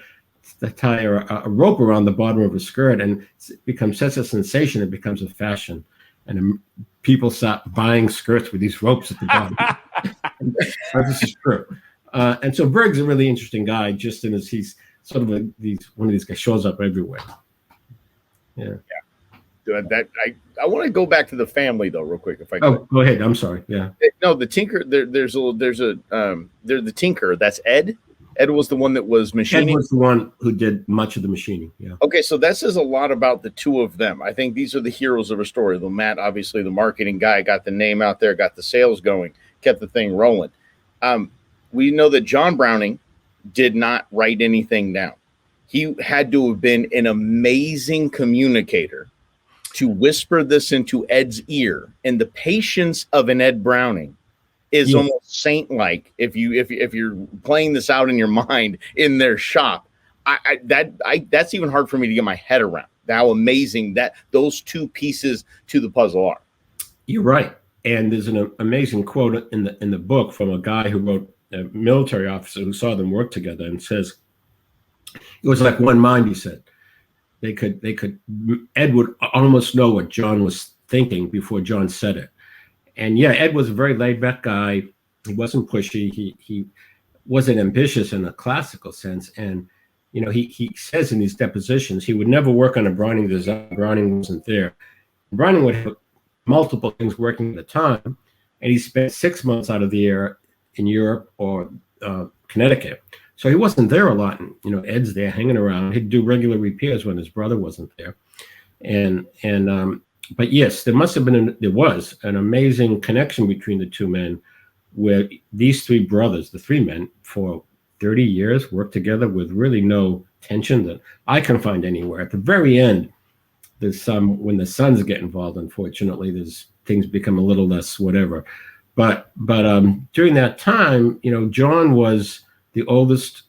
a rope around the bottom of her skirt, and it becomes such a sensation. It becomes a fashion, and people start buying skirts with these ropes at the bottom. This is true. And so Berg's a really interesting guy, just in as he's sort of one of these guys shows up everywhere. Yeah. I want to go back to the family though, real quick, if I could. Oh, go ahead. I'm sorry. Yeah. No, the tinker. There's the tinker. That's Ed. Ed was the one that was machining. Ed was the one who did much of the machining. Yeah. Okay, so that says a lot about the two of them. I think these are the heroes of a story. The Matt, obviously, the marketing guy, got the name out there, got the sales going, kept the thing rolling. We know that John Browning did not write anything down. He had to have been an amazing communicator to whisper this into Ed's ear, and the patience of an Ed Browning is almost saint-like. If you're playing this out in your mind in their shop, that's even hard for me to get my head around. How amazing that those two pieces to the puzzle are. You're right, and there's an amazing quote in the book from a guy who wrote, a military officer who saw them work together, and says it was like one mind. He said. Ed would almost know what John was thinking before John said it. And yeah, Ed was a very laid back guy. He wasn't pushy. He wasn't ambitious in a classical sense. And, he says in these depositions, he would never work on a Browning design. Browning wasn't there. Browning would have multiple things working at a time. And he spent 6 months out of the year in Europe or Connecticut. So he wasn't there a lot, and Ed's there hanging around. He'd do regular repairs when his brother wasn't there, but yes, there was an amazing connection between the two men, where these three brothers, the three men, for 30 years worked together with really no tension that I can find anywhere. At the very end, there's when the sons get involved. Unfortunately, things become a little less whatever, but during that time, John was the oldest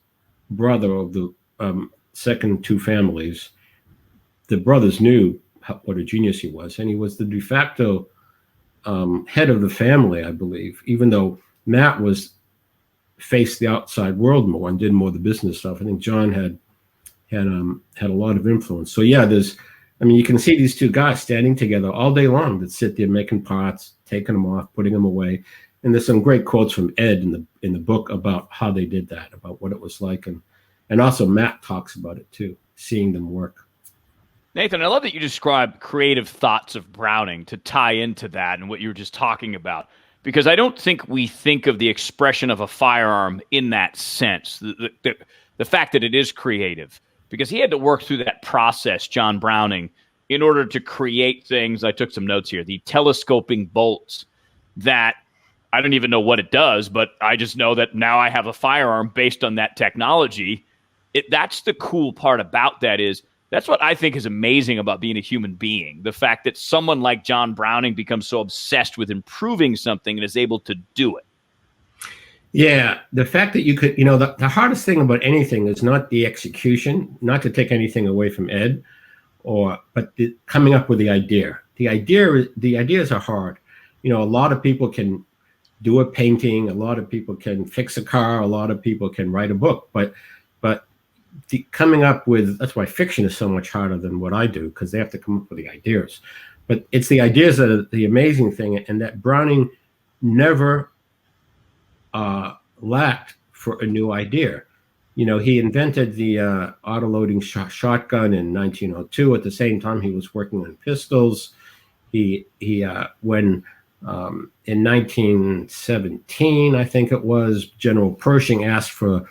brother of the second two families. The brothers knew what a genius he was, and he was the de facto head of the family, I believe, even though Matt faced the outside world more and did more of the business stuff. I think John had a lot of influence. So yeah, you can see these two guys standing together all day long that sit there making parts, taking them off, putting them away. And there's some great quotes from Ed in the book about how they did that, about what it was like. And also Matt talks about it too, seeing them work. Nathan, I love that you describe creative thoughts of Browning to tie into that and what you were just talking about, because I don't think we think of the expression of a firearm in that sense, the fact that it is creative, because he had to work through that process, John Browning, in order to create things. I took some notes here, the telescoping bolts that I don't even know what it does, but I just know that now I have a firearm based on that technology. That's the cool part about that. That's what I think is amazing about being a human being. The fact that someone like John Browning becomes so obsessed with improving something and is able to do it. Yeah, the fact that you could, the hardest thing about anything is not the execution, not to take anything away from Ed, but coming up with the idea. The ideas are hard. A lot of people can do a painting, a lot of people can fix a car, a lot of people can write a book, but coming up with, that's why fiction is so much harder than what I do, because they have to come up with the ideas. But it's the ideas that are the amazing thing, and that Browning never lacked for a new idea. He invented the autoloading shotgun in 1902. At the same time, he was working on pistols. When in 1917, I think it was, General Pershing asked for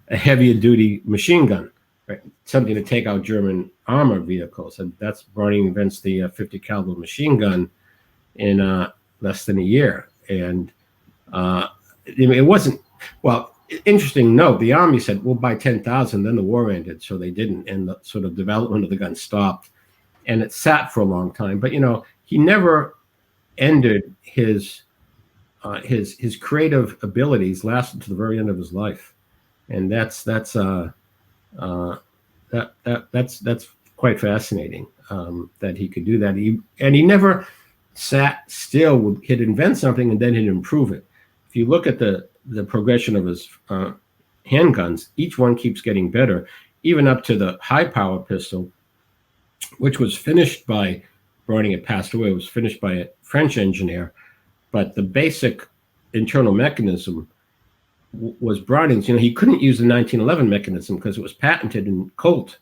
a heavier duty machine gun, right? Something to take out German armor vehicles, and that's Browning invents the 50 caliber machine gun in less than a year. And it wasn't, well, interesting note, the Army said we'll buy 10,000, then the war ended, so they didn't, and the sort of development of the gun stopped, and it sat for a long time. But he never ended his creative abilities, lasted to the very end of his life, and that's quite fascinating, that he could do that. He never sat still. He'd invent something and then he'd improve it. If you look at the progression of his handguns, each one keeps getting better, even up to the high power pistol, which was finished by Browning. Had passed away. It was finished by a French engineer, but the basic internal mechanism was Browning's. He couldn't use the 1911 mechanism because it was patented in Colt.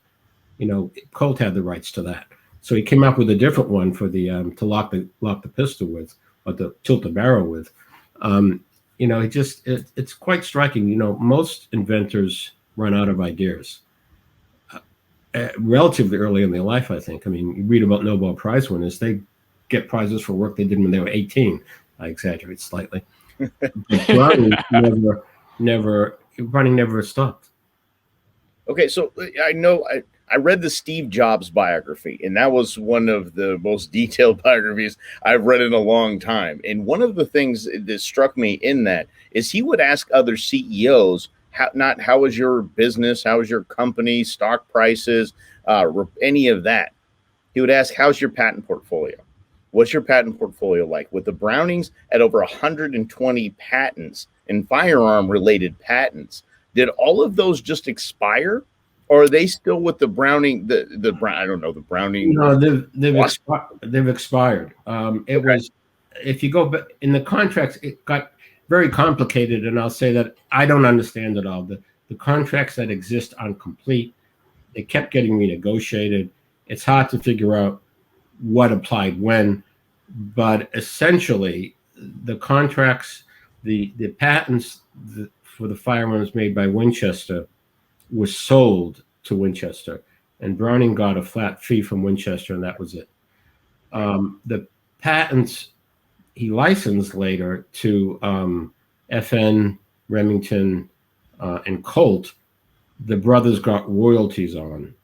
Colt had the rights to that, so he came up with a different one for the to lock the pistol with, or to tilt the barrel with. It's quite striking. Most inventors run out of ideas relatively early in their life, I think. You read about Nobel Prize winners, they get prizes for work they did when they were 18. I exaggerate slightly. Browning never stopped. Okay, so I know I read the Steve Jobs biography, and that was one of the most detailed biographies I've read in a long time. And one of the things that struck me in that is he would ask other CEOs, how was your business, how was your company, stock prices, any of that. He would ask, how's your patent portfolio? What's your patent portfolio like? With the Brownings at over 120 patents and firearm-related patents, did all of those just expire? Or are they still with the Browning? I don't know, the Browning. No, they've expired. It was, if you go in the contracts, it got very complicated, and I'll say that I don't understand it all. The contracts that exist aren't complete. They kept getting renegotiated. It's hard to figure out what applied when, but essentially, the contracts, the patents for the firearms made by Winchester was sold to Winchester, and Browning got a flat fee from Winchester, and that was it. The patents he licensed later to FN, Remington, and Colt, the brothers got royalties on.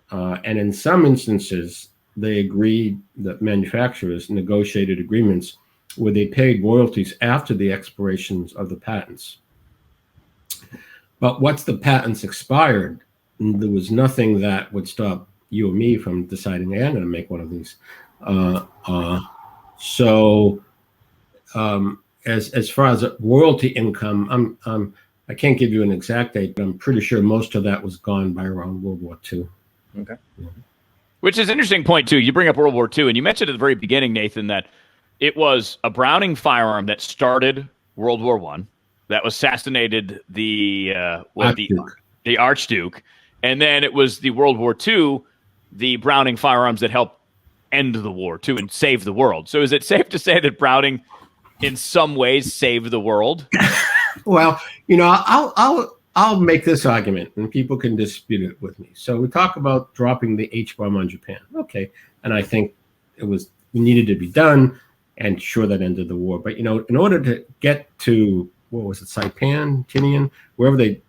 And in some instances, they agreed, that manufacturers negotiated agreements where they paid royalties after the expirations of the patents. But once the patents expired, there was nothing that would stop you or me from deciding, hey, I'm going to make one of these. As far as royalty income, I can't give you an exact date, but I'm pretty sure most of that was gone by around World War II. Okay. Yeah. Which is an interesting point, too. You bring up World War II, and you mentioned at the very beginning, Nathan, that it was a Browning firearm that started World War I, that assassinated the Archduke. And then it was the World War II, the Browning firearms that helped end the war, too, and save the world. So is it safe to say that Browning, in some ways, saved the world? Well, I'll make this argument, and people can dispute it with me. So we talk about dropping the H-bomb on Japan. Okay. And I think it needed to be done, and sure, that ended the war. But, in order to get to, what was it, Saipan, Tinian, wherever they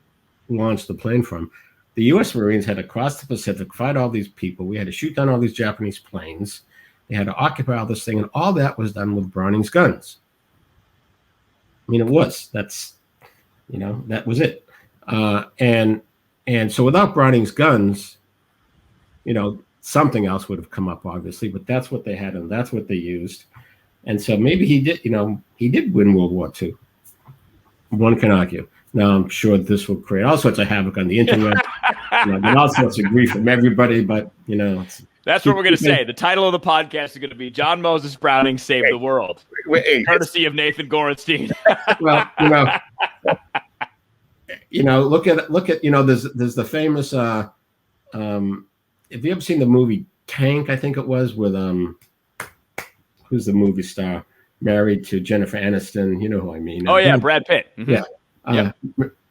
launched the plane from, the U.S. Marines had to cross the Pacific, fight all these people. We had to shoot down all these Japanese planes. They had to occupy all this thing, and all that was done with Browning's guns. That was it. And so without Browning's guns, something else would have come up, obviously, but that's what they had, and that's what they used. And so maybe he did win World War II. One can argue. Now, I'm sure this will create all sorts of havoc on the internet, and all sorts of grief from everybody, but, That's what we're going to say. The title of the podcast is going to be John Moses Browning Saved the World. Courtesy of Nathan Gorenstein. Well, look at there's the famous have you ever seen the movie Tank? I think it was with who's the movie star, married to Jennifer Aniston. You know who I mean? Oh yeah, Brad Pitt. Mm-hmm.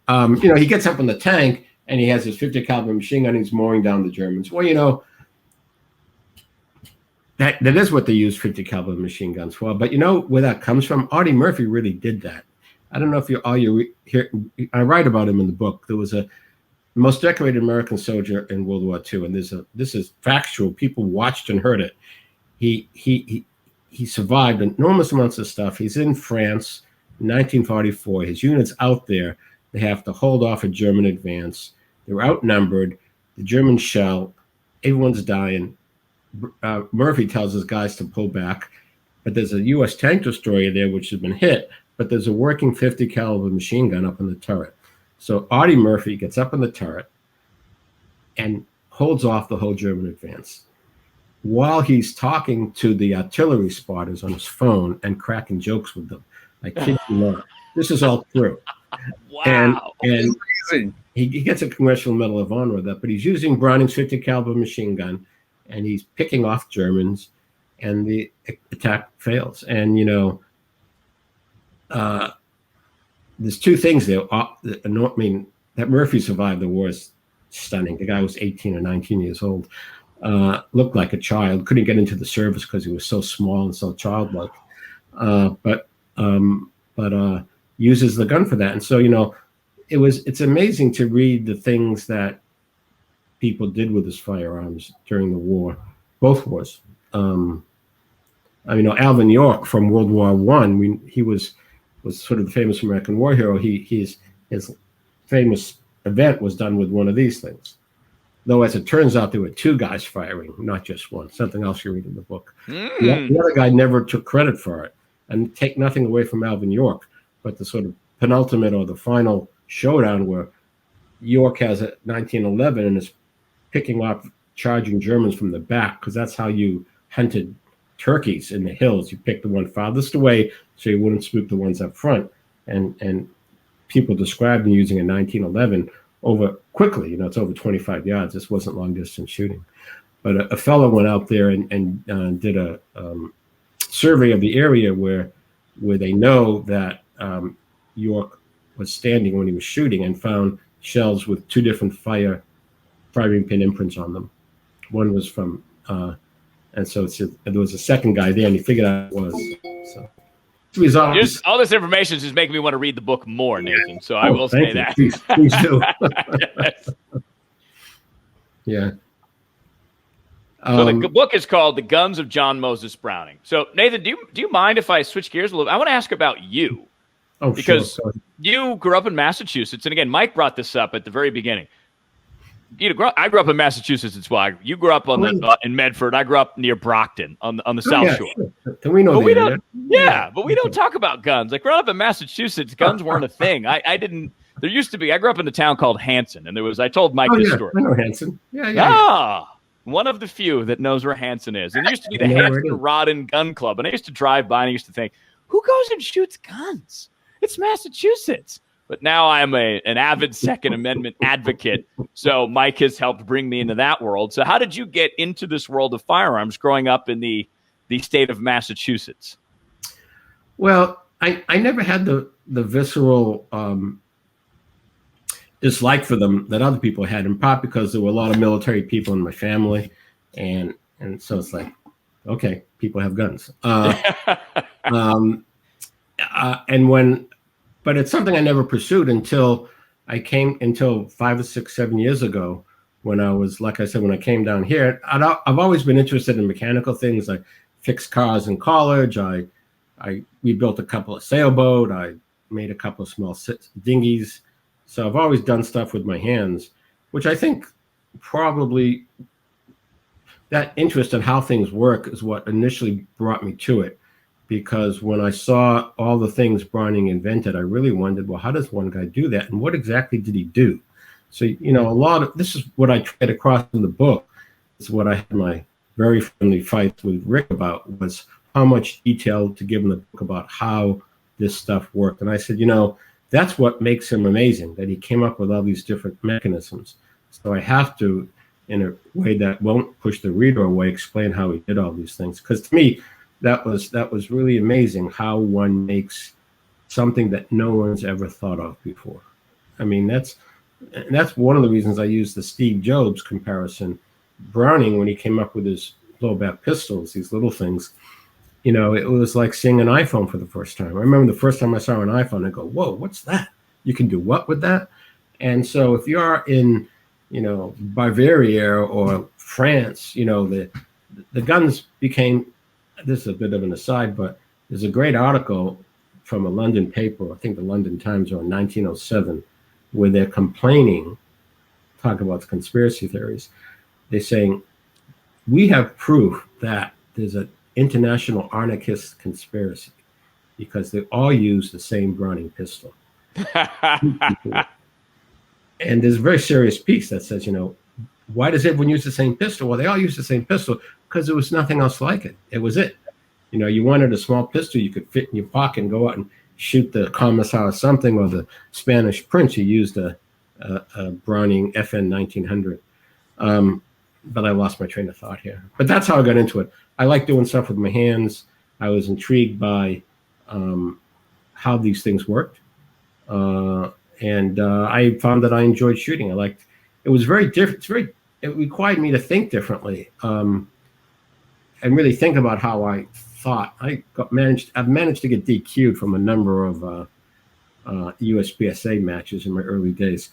Yeah. He gets up in the tank and he has his 50 caliber machine gun. He's mowing down the Germans. Well, that is what they use 50 caliber machine guns for. But where that comes from? Audie Murphy really did that. I don't know if you hear. I write about him in the book. There was a most decorated American soldier in World War II, and this is factual. People watched and heard it. He survived enormous amounts of stuff. He's in France, 1944. His unit's out there. They have to hold off a German advance. They're outnumbered. The Germans shell. Everyone's dying. Murphy tells his guys to pull back, but there's a U.S. tank destroyer there which has been hit, but there's a working 50 caliber machine gun up in the turret. So Audie Murphy gets up in the turret and holds off the whole German advance while he's talking to the artillery spotters on his phone and cracking jokes with them. I kid you not. This is all true. Wow. And he gets a Congressional Medal of Honor with that, but he's using Browning's 50 caliber machine gun, and he's picking off Germans, and the attack fails. And there's two things there. That Murphy survived the war is stunning. The guy was 18 or 19 years old, looked like a child, couldn't get into the service because he was so small and so childlike, but uses the gun for that. And so, it's amazing to read the things that people did with his firearms during the war, both wars. Alvin York from World War I, he was sort of the famous American war hero. His famous event was done with one of these things. Though, as it turns out, there were two guys firing, not just one. Something else you read in the book. The other guy never took credit for it, and take nothing away from Alvin York, but the sort of penultimate or the final showdown where York has a 1911 and is picking off charging Germans from the back, because that's how you hunted turkeys in the hills. You picked the one farthest away so you wouldn't spook the ones up front. And people described him using a 1911 over quickly. It's over 25 yards. This wasn't long distance shooting. But a fellow went out there and did a survey of the area where they know that York was standing when he was shooting, and found shells with two different firing pin imprints on them. One was from, and so there was a second guy there, and he figured out it was. So just all this information is just making me want to read the book more, Nathan. So I will say that. Please do. Yes. Yeah. So the book is called "The Guns of John Moses Browning." So Nathan, do you mind if I switch gears a little? I want to ask about you. Oh, because sure. you grew up in Massachusetts, and again, Mike brought this up at the very beginning. I grew up in Massachusetts as well. You grew up in Medford. I grew up near Brockton on the South Shore. Sure. We know but but we don't talk about guns. Like, growing up in Massachusetts, guns weren't a thing. I didn't. There used to be. I grew up in a town called Hanson, and I told Mike this story. I know Hanson. Yeah. One of the few that knows where Hanson is. And there used to be the Hanson Rod and Gun Club, and I used to drive by and I used to think, who goes and shoots guns? It's Massachusetts. But now I'm an avid Second Amendment advocate, so Mike has helped bring me into that world. So how did you get into this world of firearms growing up in the state of Massachusetts? Well, I never had the visceral dislike for them that other people had, in part because there were a lot of military people in my family, and so it's like, okay, people have guns. But it's something I never pursued until 5 or 6, 7 years ago, when I was, like I said, when I came down here. I've always been interested in mechanical things. I fixed cars in college. We built a couple of sailboat. I made a couple of small dinghies. So I've always done stuff with my hands, which I think probably that interest in how things work is what initially brought me to it. Because when I saw all the things Browning invented, I really wondered, well, how does one guy do that? And what exactly did he do? So, this is what I tried across in the book. It's what I had my very friendly fights with Rick about, was how much detail to give in the book about how this stuff worked. And I said, that's what makes him amazing, that he came up with all these different mechanisms. So I have to, in a way that won't push the reader away, explain how he did all these things. Because to me, that was really amazing how one makes something that no one's ever thought of before. I mean, that's one of the reasons I use the Steve Jobs comparison. Browning, when he came up with his blowback pistols, these little things, you know, it was like seeing an iPhone for the first time. I remember the first time I saw an iPhone, I go, whoa, what's that? You can do what with that? And so if you are in, you know, Bavaria or France, you know, the guns became, this is a bit of an aside, but there's a great article from a London paper, I think the London Times, or in 1907, where they're complaining, talking about the conspiracy theories. They're saying, we have proof that there's an international anarchist conspiracy because they all use the same Browning pistol. And there's a very serious piece that says, you know, why does everyone use the same pistol? Well, they all use the same pistol because there was nothing else like it. It was it. You know, you wanted a small pistol you could fit in your pocket and go out and shoot the Commissar something or the Spanish Prince. You used a Browning FN 1900. But I lost my train of thought here. But that's how I got into it. I like doing stuff with my hands. I was intrigued by how these things worked. And I found that I enjoyed shooting. It was very different. It required me to think differently and really think about how I thought. I've managed to get DQ'd from a number of USPSA matches in my early days.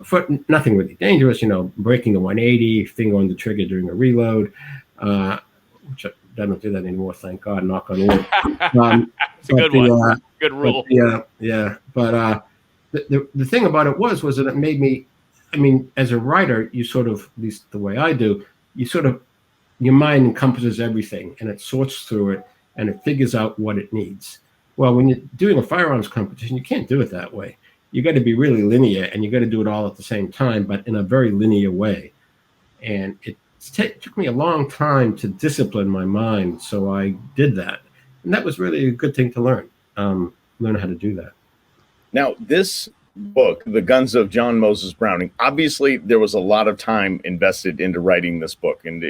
For nothing really dangerous, you know, breaking the 180, finger on the trigger during a reload, which I don't do that anymore, thank God, knock on wood. It's a good one. Good rule. Yeah. But the thing about it was that it made me, I mean, as a writer, you sort of, at least the way I do, you sort of, your mind encompasses everything and it sorts through it and it figures out what it needs. Well, when you're doing a firearms competition, you can't do it that way. You got to be really linear and you got to do it all at the same time, but in a very linear way. And it took me a long time to discipline my mind. So I did that. And that was really a good thing to learn how to do that. Now, this book, The Guns of John Moses Browning, obviously there was a lot of time invested into writing this book and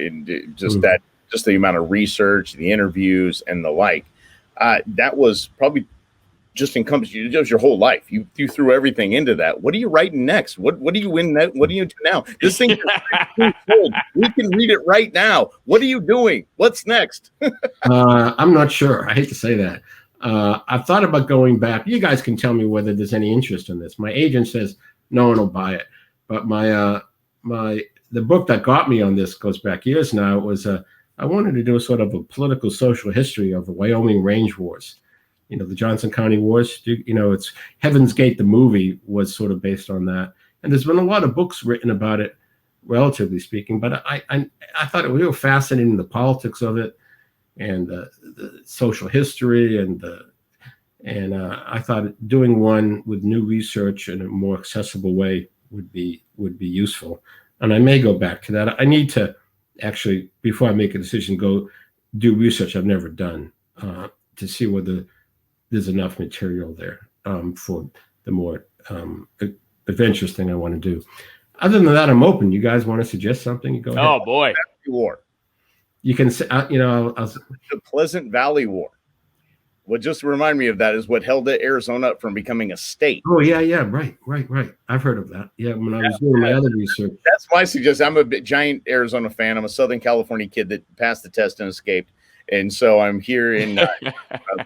just the amount of research, the interviews and the like. That was probably just encompassed you. It was your whole life. You threw everything into that. What are you writing next? What do you win? What do you do now? This thing is old. We can read it right now. What are you doing? What's next? I'm not sure. I hate to say that. I've thought about going back. You guys can tell me whether there's any interest in this. My agent says no one will buy it, but the book that got me on this goes back years now. It was I wanted to do a sort of a political social history of the Wyoming Range Wars. You know, the Johnson County Wars, you know, it's Heaven's Gate, the movie was sort of based on that. And there's been a lot of books written about it, relatively speaking, but I thought it was real fascinating, the politics of it and the social history. And I thought doing one with new research in a more accessible way would be useful. And I may go back to that. I need to actually, before I make a decision, go do research I've never done to see whether there's enough material there for the more adventurous thing I want to do. Other than that, I'm open. You guys want to suggest something? You go ahead. Oh boy, War. You can say, you know, the Pleasant Valley War. What just reminded me of that is what held Arizona up from becoming a state. Oh yeah, right. I've heard of that. Yeah, when I was doing my other research. That's my suggestion. I'm a giant Arizona fan. I'm a Southern California kid that passed the test and escaped. And so I'm here in I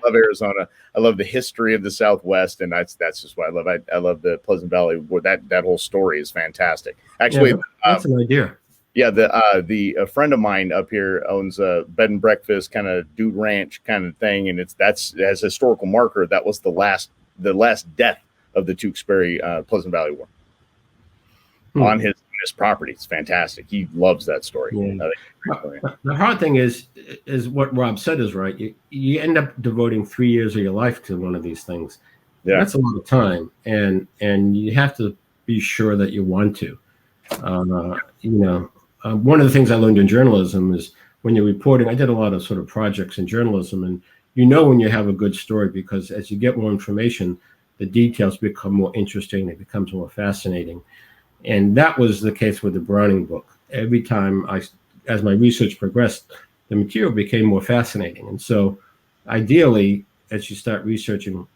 love Arizona. I love the history of the Southwest, and that's just what I love. I love the Pleasant Valley War. That whole story is fantastic. Actually, that's an idea. Yeah, a friend of mine up here owns a bed and breakfast kind of dude ranch kind of thing, and that's as a historical marker. That was the last death of the Tewksbury Pleasant Valley War on his property. It's fantastic. He loves that story. Yeah. The hard thing is what Rob said is right. You end up devoting 3 years of your life to one of these things. Yeah, that's a lot of time, and you have to be sure that you want to. One of the things I learned in journalism is when you're reporting. I did a lot of sort of projects in journalism, and when you have a good story because as you get more information, the details become more interesting. It becomes more fascinating. And that was the case with the Browning book. Every time as my research progressed, the material became more fascinating. And so ideally, as you start researching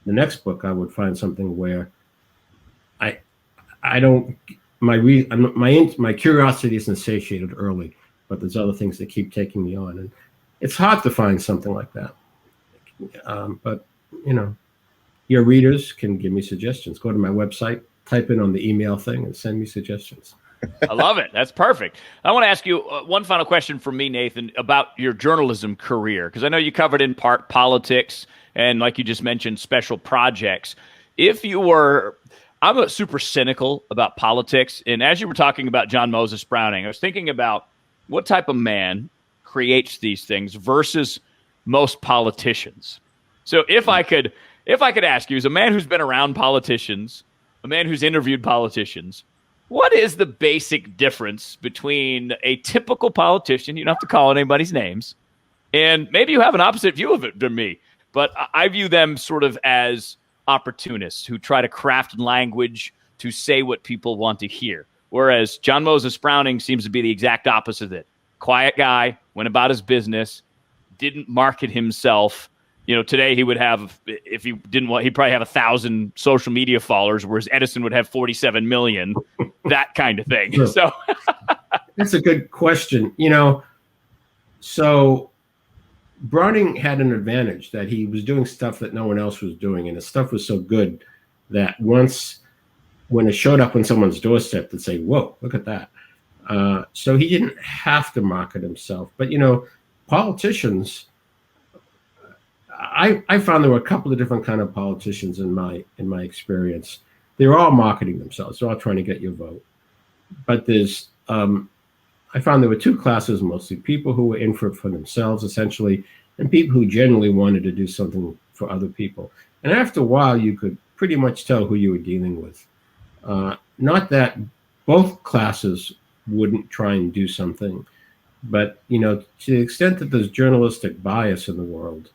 the next book, I would find something where I don't, my curiosity isn't satiated early, but there's other things that keep taking me on. And it's hard to find something like that. But, you know, your readers can give me suggestions. Go to my website, type in on the email thing, and send me suggestions. I love it. That's perfect. I want to ask you one final question from me, Nathan, about your journalism career, because I know you covered in part politics and, like you just mentioned, special projects. If you were, I'm super cynical about politics, and as you were talking about John Moses Browning, I was thinking about what type of man creates these things versus most politicians. So if I could ask you, as a man who's been around politicians, a man who's interviewed politicians, what is the basic difference between a typical politician, you don't have to call anybody's names, and maybe you have an opposite view of it than me, but I view them sort of as opportunists who try to craft language to say what people want to hear. Whereas John Moses Browning seems to be the exact opposite of it. Quiet guy, went about his business, didn't market himself. You know, today he would have, if he didn't want, he'd probably have 1,000 social media followers, whereas Edison would have 47 million, that kind of thing. Sure. So that's a good question. You know, so Browning had an advantage that he was doing stuff that no one else was doing. And his stuff was so good that when it showed up on someone's doorstep, they'd say, whoa, look at that. So he didn't have to market himself. But, you know, politicians, I found there were a couple of different kind of politicians in my experience. They're all marketing themselves. They're all trying to get your vote. But there's, I found there were two classes mostly: people who were in for themselves, essentially, and people who generally wanted to do something for other people. And after a while, you could pretty much tell who you were dealing with. Not that both classes wouldn't try and do something, but, you know, to the extent that there's journalistic bias in the world,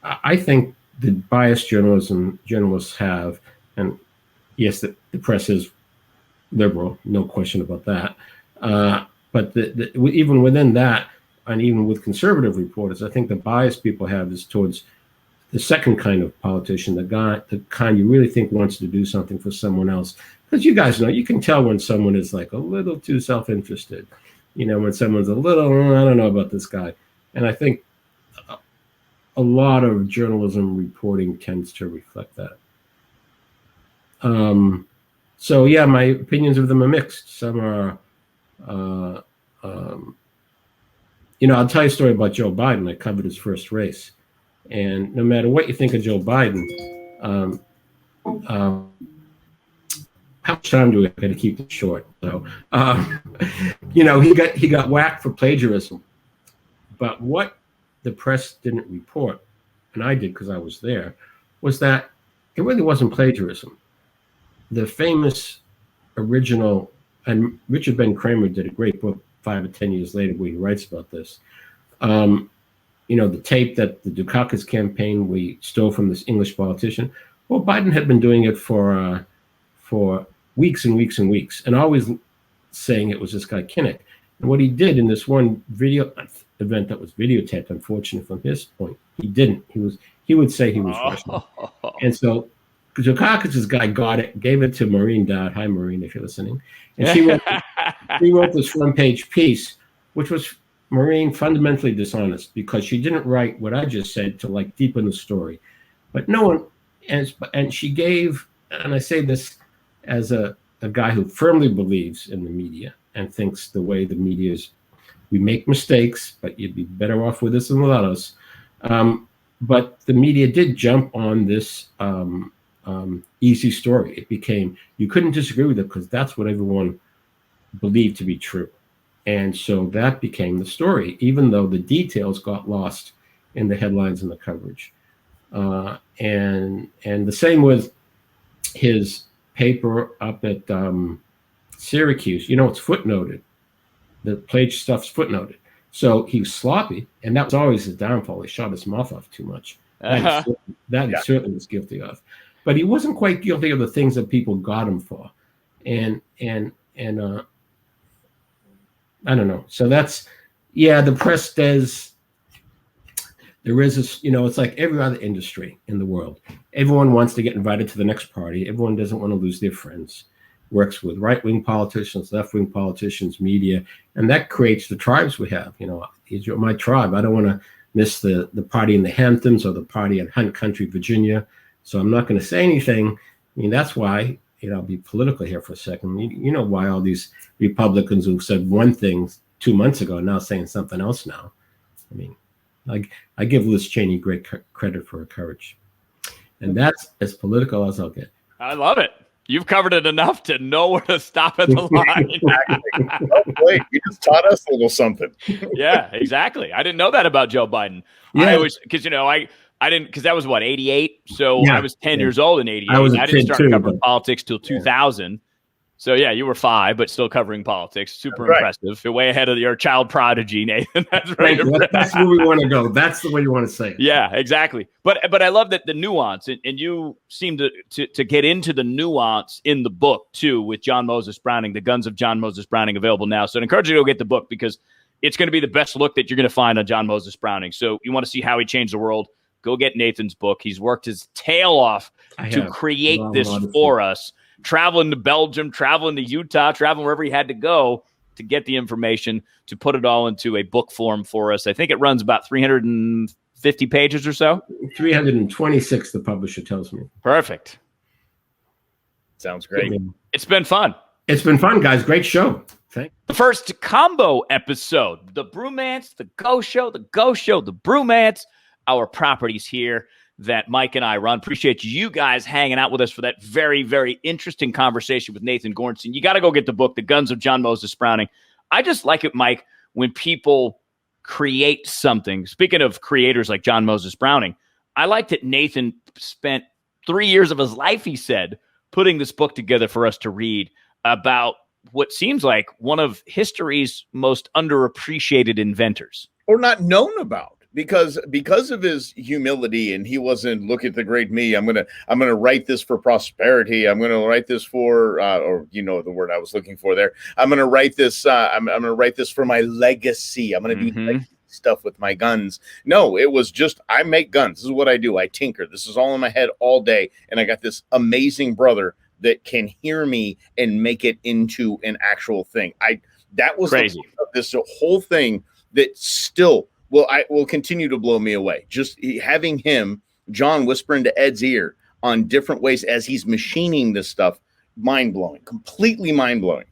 I think the biased journalists have, and yes, the press is liberal, no question about that. But even within that, and even with conservative reporters, I think the bias people have is towards the second kind of politician, the kind you really think wants to do something for someone else. Because you guys know, you can tell when someone is like a little too self-interested. You know, when someone's a little, I don't know about this guy. And I think a lot of journalism reporting tends to reflect that. So yeah, my opinions of them are mixed. Some are, you know, I'll tell you a story about Joe Biden. I covered his first race. And no matter what you think of Joe Biden, how much time do we have to keep it short? So, you know, he got whacked for plagiarism. But what the press didn't report, and I did because I was there, was that it really wasn't plagiarism. The famous original, and Richard Ben Kramer did a great book 5 or 10 years later where he writes about this. You know, the tape that the Dukakis campaign we stole from this English politician. Well, Biden had been doing it for weeks and weeks and weeks, and always saying it was this guy Kinnock. And what he did in this one video event that was videotaped, unfortunately from his point, he didn't. He would say he was Russian. And so Dukakis' guy got it, gave it to Maureen Dowd. Hi, Maureen, if you're listening. And she wrote this front-page piece, which was Maureen fundamentally dishonest because she didn't write what I just said to like deepen the story. But no one, and she gave, and I say this as a guy who firmly believes in the media and thinks the way the media is, we make mistakes, but you'd be better off with us than without us. But the media did jump on this easy story. It became, you couldn't disagree with it because that's what everyone believed to be true. And so that became the story, even though the details got lost in the headlines and the coverage. And the same with his paper up at Syracuse. You know, it's footnoted. The page stuff's footnoted. So he was sloppy, and that was always his downfall. He shot his mouth off too much. That he certainly was guilty of. But he wasn't quite guilty of the things that people got him for. And I don't know. So that's Yeah, the press does. There is this, it's like every other industry in the world. Everyone wants to get invited to the next party. Everyone doesn't want to lose their friends. Works with right-wing politicians, left-wing politicians, media, and that creates the tribes we have. You're my tribe. I don't want to miss the party in the Hamptons or the party in Hunt Country, Virginia. So I'm not going to say anything. That's why, I'll be political here for a second. You know why all these Republicans who said one thing 2 months ago are now saying something else now. I give Liz Cheney great credit for her courage. And that's as political as I'll get. I love it. You've covered it enough to know where to stop at the line. Oh, wait, you just taught us a little something. Yeah, exactly. I didn't know that about Joe Biden. Yeah. I always, because I didn't, because that was what, 88? So I was 10 years old in 88. I didn't start covering politics till 2000. So yeah, you were 5, but still covering politics. Super impressive. You're way ahead of your child prodigy, Nathan. That's right. That's where we want to go. That's the way you want to say it. Yeah, exactly. But I love that the nuance, and you seem to get into the nuance in the book too, with John Moses Browning, The Guns of John Moses Browning, available now. So I encourage you to go get the book, because it's going to be the best look that you're going to find on John Moses Browning. So you want to see how he changed the world, go get Nathan's book. He's worked his tail off to create this for us. Traveling to Belgium, traveling to Utah, traveling wherever he had to go to get the information, to put it all into a book form for us. I think it runs about 350 pages or so. 326, the publisher tells me. Perfect. Sounds great. It's been fun. It's been fun, guys. Great show. Thanks. The first combo episode, the Brewmance, the Go Show, the Brewmance, our properties here that Mike and I run. Appreciate you guys hanging out with us for that very, very interesting conversation with Nathan Gorenstein. You got to go get the book, The Guns of John Moses Browning. I just like it, Mike, when people create something. Speaking of creators like John Moses Browning, I like that Nathan spent 3 years of his life, he said, putting this book together for us to read about what seems like one of history's most underappreciated inventors. Or not known about. Because of his humility, and he wasn't, look at the great me. I'm gonna write this for prosperity. I'm gonna write this for or the word I was looking for there. I'm gonna write this. I'm gonna write this for my legacy. I'm gonna do stuff with my guns. No, it was just, I make guns. This is what I do. I tinker. This is all in my head all day, and I got this amazing brother that can hear me and make it into an actual thing. That was crazy. This whole thing that still. Well, I will continue to blow me away. Just having him, John, whispering to Ed's ear on different ways as he's machining this stuff, mind-blowing, completely mind-blowing.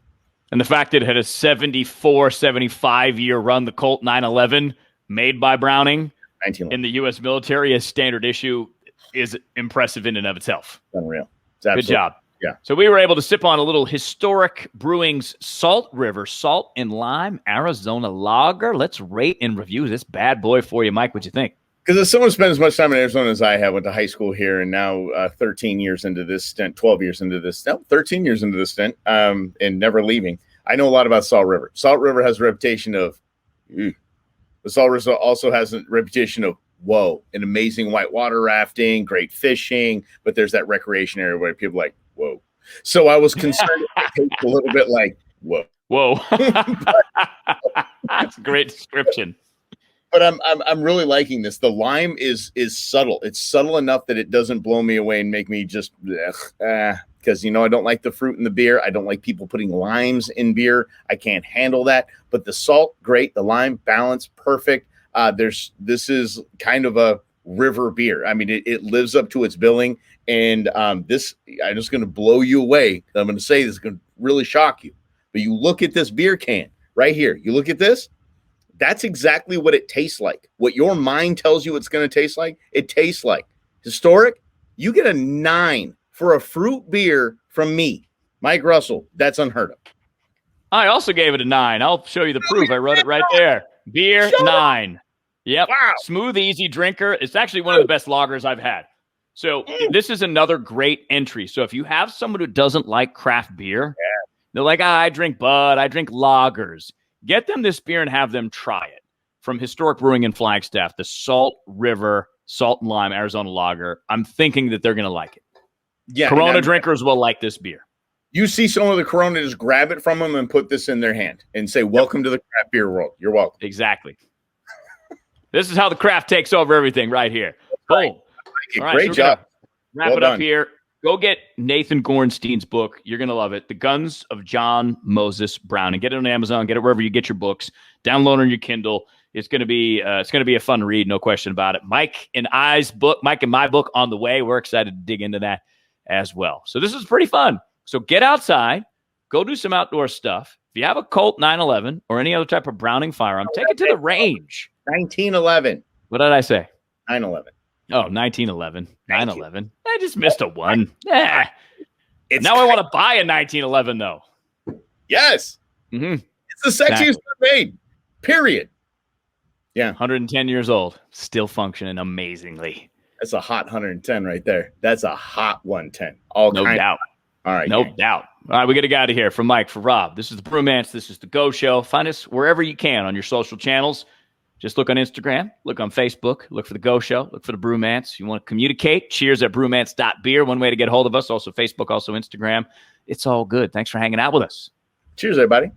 And the fact that it had a 75-year run, the Colt 911, made by Browning in the U.S. military as standard issue, is impressive in and of itself. Unreal. Good job. Yeah. So we were able to sip on a little Historic Brewing's Salt River Salt and Lime Arizona Lager. Let's rate and review this bad boy for you, Mike. What'd you think? Because as someone spends as much time in Arizona as I have, went to high school here, and now 13 years into this stint, 12 years into this, 13 years into this stint, and never leaving, I know a lot about Salt River. Salt River has a reputation of, the Salt River also has a reputation of, whoa, an amazing whitewater rafting, great fishing, but there's that recreation area where people are like, whoa. So I was concerned it tastes a little bit like, whoa. Whoa. That's a great description. But I'm really liking this. The lime is subtle. It's subtle enough that it doesn't blow me away and make me just because I don't like the fruit in the beer. I don't like people putting limes in beer. I can't handle that. But the salt, great. The lime, balance, perfect. This is kind of a river beer. I mean, it lives up to its billing. And this, I'm just going to blow you away. I'm going to say this is going to really shock you. But you look at this beer can right here. You look at this. That's exactly what it tastes like. What your mind tells you it's going to taste like, it tastes like. Historic, you get a 9 for a fruit beer from me, Mike Russell. That's unheard of. I also gave it a 9. I'll show you the proof. I wrote it right there. Beer 9. Yep. Wow. Smooth, easy drinker. It's actually one of the best lagers I've had. So this is another great entry. So if you have someone who doesn't like craft beer, they're like, I drink Bud, I drink lagers. Get them this beer and have them try it. From Historic Brewing in Flagstaff, the Salt River Salt and Lime Arizona Lager. I'm thinking that they're going to like it. Yeah, Corona drinkers will like this beer. You see someone with a Corona, just grab it from them and put this in their hand and say, welcome to the craft beer world. You're welcome. Exactly. This is how the craft takes over everything right here. Boom. All right, great job. Wrap it up here. Go get Nathan Gorenstein's book. You're going to love it. The Guns of John Moses Browning. Get it on Amazon. Get it wherever you get your books. Download on your Kindle. It's going to be a fun read, no question about it. Mike and my book on the way. We're excited to dig into that as well. So this is pretty fun. So get outside. Go do some outdoor stuff. If you have a Colt 911 or any other type of Browning firearm, take it to the range. 1911. What did I say? 911. Oh, 1911. 911. I just missed a one. Yeah. Now I want to buy a 1911, though. Yes. Mm-hmm. It's the sexiest made. Period. Yeah. 110 years old. Still functioning amazingly. That's a hot 110 right there. That's a hot 110. No doubt. All right. No doubt. All right, we got to get out of here. For Mike, for Rob, this is the Brewmance. This is the Go Show. Find us wherever you can on your social channels. Just look on Instagram, look on Facebook, look for the Go Show, look for the Brewmance. You want to communicate, cheers@brewmance.beer. One way to get a hold of us. Also Facebook, also Instagram. It's all good. Thanks for hanging out with us. Cheers, everybody.